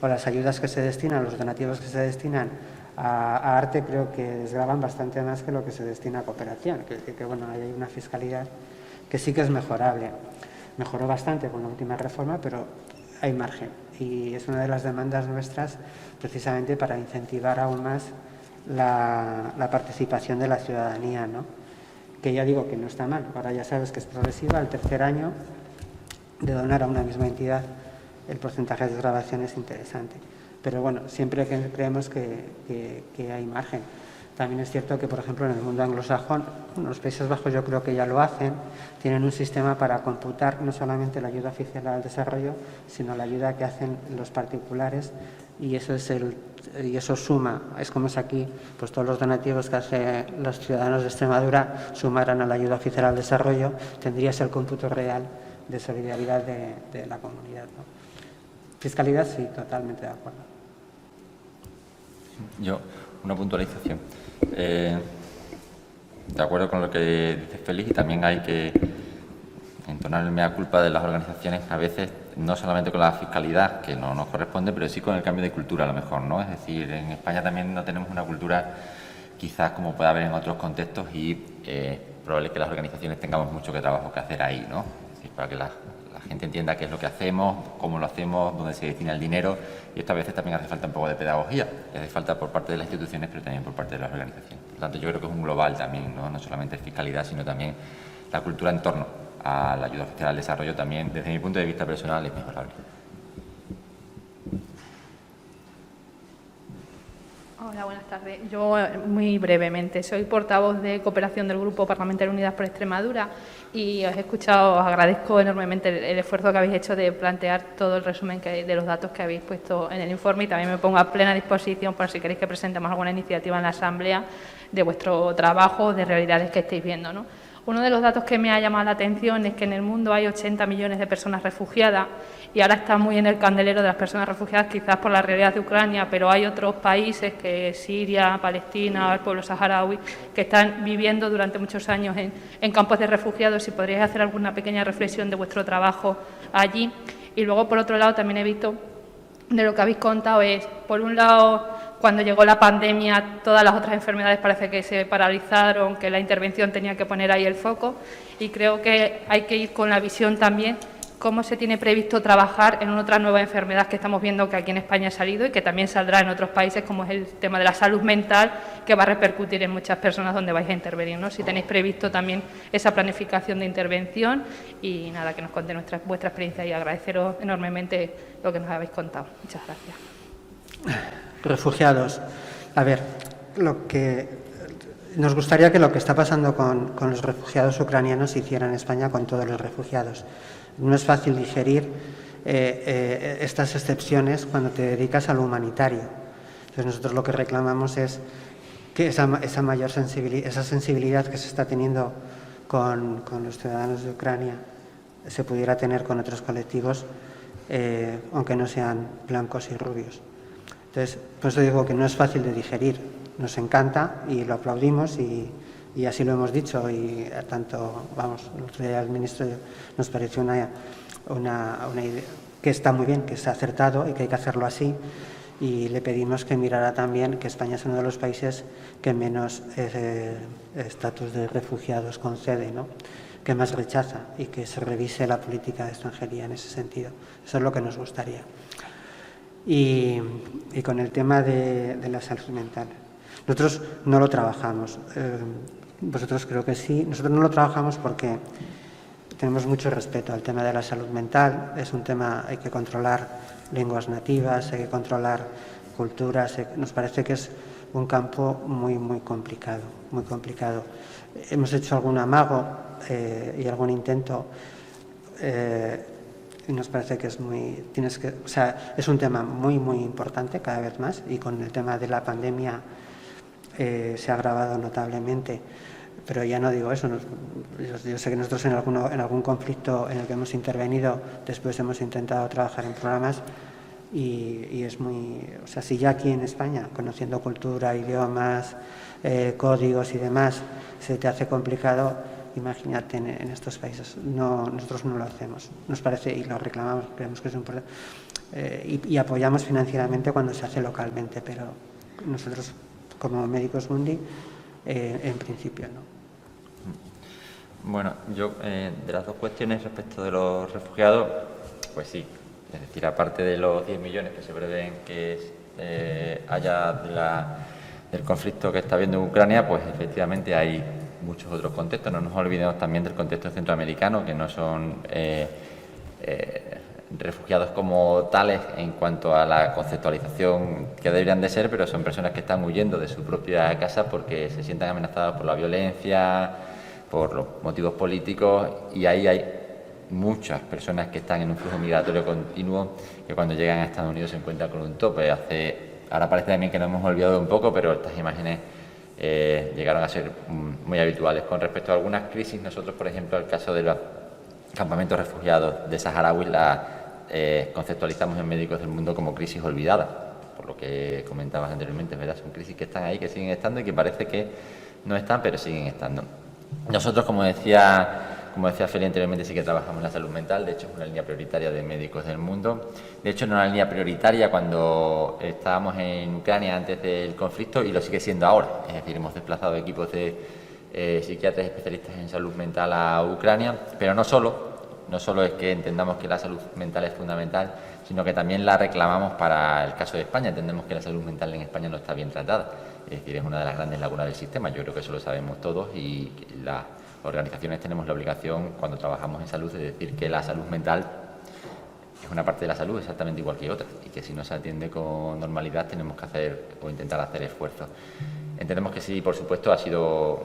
o las ayudas que se destinan, los donativos que se destinan a arte, creo que desgravan bastante más que lo que se destina a cooperación. Que bueno, hay una fiscalidad que sí que es mejorable. Mejoró bastante con la última reforma, pero hay margen. Y es una de las demandas nuestras precisamente para incentivar aún más la participación de la ciudadanía, ¿no? Que ya digo que no está mal. Ahora ya sabes que es progresiva. El tercer año de donar a una misma entidad, el porcentaje de desgravación es interesante. Pero bueno, siempre creemos que hay margen. También es cierto que, por ejemplo, en el mundo anglosajón, los Países Bajos yo creo que ya lo hacen, tienen un sistema para computar no solamente la ayuda oficial al desarrollo, sino la ayuda que hacen los particulares, y eso suma. Es como si aquí pues todos los donativos que hacen los ciudadanos de Extremadura sumaran a la ayuda oficial al desarrollo, tendrías el cómputo real de solidaridad de la comunidad, ¿no? Fiscalidad, sí, totalmente de acuerdo. Yo, una puntualización. De acuerdo con lo que dice Félix, y también hay que entonar el mea culpa de las organizaciones, a veces, no solamente con la fiscalidad, que no nos corresponde, pero sí con el cambio de cultura, a lo mejor, ¿no? Es decir, en España también no tenemos una cultura quizás como puede haber en otros contextos, y probable que las organizaciones tengamos mucho trabajo que hacer ahí, ¿no? Es decir, para que la gente entienda qué es lo que hacemos, cómo lo hacemos, dónde se destina el dinero, y esto a veces también hace falta un poco de pedagogía, hace falta por parte de las instituciones, pero también por parte de las organizaciones. Por lo tanto, yo creo que es un global también, no solamente fiscalidad, sino también la cultura en torno a la ayuda oficial al desarrollo, también desde mi punto de vista personal es mejorable. Hola, buenas tardes. Yo, muy brevemente, soy portavoz de cooperación del Grupo Parlamentario Unidas por Extremadura y os he escuchado, os agradezco enormemente el esfuerzo que habéis hecho de plantear todo el resumen de los datos que habéis puesto en el informe, y también me pongo a plena disposición para si queréis que presentemos alguna iniciativa en la Asamblea de vuestro trabajo, de realidades que estéis viendo, ¿no? Uno de los datos que me ha llamado la atención es que en el mundo hay 80 millones de personas refugiadas y ahora está muy en el candelero de las personas refugiadas, quizás por la realidad de Ucrania, pero hay otros países, que Siria, Palestina, el pueblo saharaui, que están viviendo durante muchos años en campos de refugiados. Si podríais hacer alguna pequeña reflexión de vuestro trabajo allí. Y luego, por otro lado, también he visto de lo que habéis contado es, por un lado, cuando llegó la pandemia, todas las otras enfermedades parece que se paralizaron, que la intervención tenía que poner ahí el foco, y creo que hay que ir con la visión también, cómo se tiene previsto trabajar en otra nueva enfermedad que estamos viendo que aquí en España ha salido y que también saldrá en otros países, como es el tema de la salud mental, que va a repercutir en muchas personas donde vais a intervenir, ¿no? Si tenéis previsto también esa planificación de intervención, y nada, que nos conté vuestra experiencia, y agradeceros enormemente lo que nos habéis contado. Muchas gracias. Refugiados. A ver, nos gustaría que lo que está pasando con los refugiados ucranianos se hiciera en España con todos los refugiados. No es fácil digerir estas excepciones cuando te dedicas a lo humanitario. Entonces, nosotros lo que reclamamos es que esa mayor sensibilidad que se está teniendo con los ciudadanos de Ucrania se pudiera tener con otros colectivos, aunque no sean blancos y rubios. Entonces, por eso digo que no es fácil de digerir. Nos encanta y lo aplaudimos, y así lo hemos dicho, y tanto, vamos, el otro día el ministro nos pareció una idea que está muy bien, que se ha acertado y que hay que hacerlo así, y le pedimos que mirara también que España es uno de los países que menos estatus de refugiados concede, ¿no?, que más rechaza, y que se revise la política de extranjería en ese sentido. Eso es lo que nos gustaría. Y con el tema de la salud mental, nosotros no lo trabajamos. Vosotros creo que sí. Nosotros no lo trabajamos porque tenemos mucho respeto al tema de la salud mental. Es un tema, hay que controlar lenguas nativas, hay que controlar culturas. Nos parece que es un campo muy complicado, muy complicado. Hemos hecho algún amago y algún intento, y nos parece que es es un tema muy importante cada vez más, y con el tema de la pandemia se ha agravado notablemente. Pero ya no digo eso, yo sé que nosotros en algún conflicto en el que hemos intervenido, después hemos intentado trabajar en programas, y es si ya aquí en España, conociendo cultura, idiomas, códigos y demás, se te hace complicado, imagínate en estos países. No, nosotros no lo hacemos. Nos parece, y lo reclamamos, creemos que es importante, y apoyamos financieramente cuando se hace localmente, pero nosotros, como Médicos Mundi, en principio no. Bueno, yo de las dos cuestiones respecto de los refugiados, pues sí, es decir, aparte de los 10 millones que se prevén que haya del conflicto que está habiendo en Ucrania, pues efectivamente hay muchos otros contextos. No nos olvidemos también del contexto centroamericano, que no son refugiados como tales en cuanto a la conceptualización que deberían de ser, pero son personas que están huyendo de su propia casa porque se sientan amenazadas por la violencia, por los motivos políticos, y ahí hay muchas personas que están en un flujo migratorio continuo que cuando llegan a Estados Unidos se encuentran con un tope. Ahora parece también que nos hemos olvidado un poco, pero estas imágenes llegaron a ser muy habituales. Con respecto a algunas crisis, nosotros, por ejemplo, el caso de los campamentos refugiados de saharauis la conceptualizamos en Médicos del Mundo como crisis olvidada, por lo que comentabas anteriormente, ¿verdad? Son crisis que están ahí, que siguen estando y que parece que no están, pero siguen estando. Nosotros, como decía Feli anteriormente, sí que trabajamos en la salud mental. De hecho, es una línea prioritaria de Médicos del Mundo. De hecho, no era una línea prioritaria cuando estábamos en Ucrania antes del conflicto y lo sigue siendo ahora. Es decir, hemos desplazado equipos de psiquiatras especialistas en salud mental a Ucrania, pero no solo es que entendamos que la salud mental es fundamental, sino que también la reclamamos para el caso de España. Entendemos que la salud mental en España no está bien tratada. Es decir, es una de las grandes lagunas del sistema. Yo creo que eso lo sabemos todos y las organizaciones tenemos la obligación, cuando trabajamos en salud, de decir que la salud mental es una parte de la salud exactamente igual que otra y que si no se atiende con normalidad tenemos que hacer o intentar hacer esfuerzos. Entendemos que sí, por supuesto, ha sido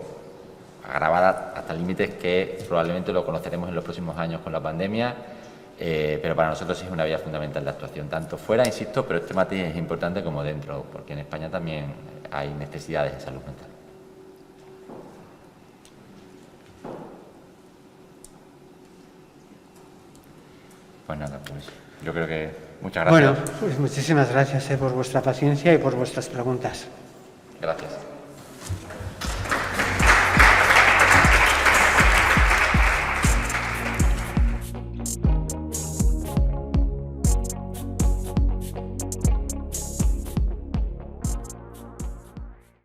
agravada hasta límites que probablemente lo conoceremos en los próximos años con la pandemia, pero para nosotros sí es una vía fundamental de actuación, tanto fuera, insisto, pero este matiz es importante, como dentro, porque en España también hay necesidades de salud mental. Pues nada, pues yo creo que muchas gracias. Bueno, pues muchísimas gracias por vuestra paciencia y por vuestras preguntas. Gracias.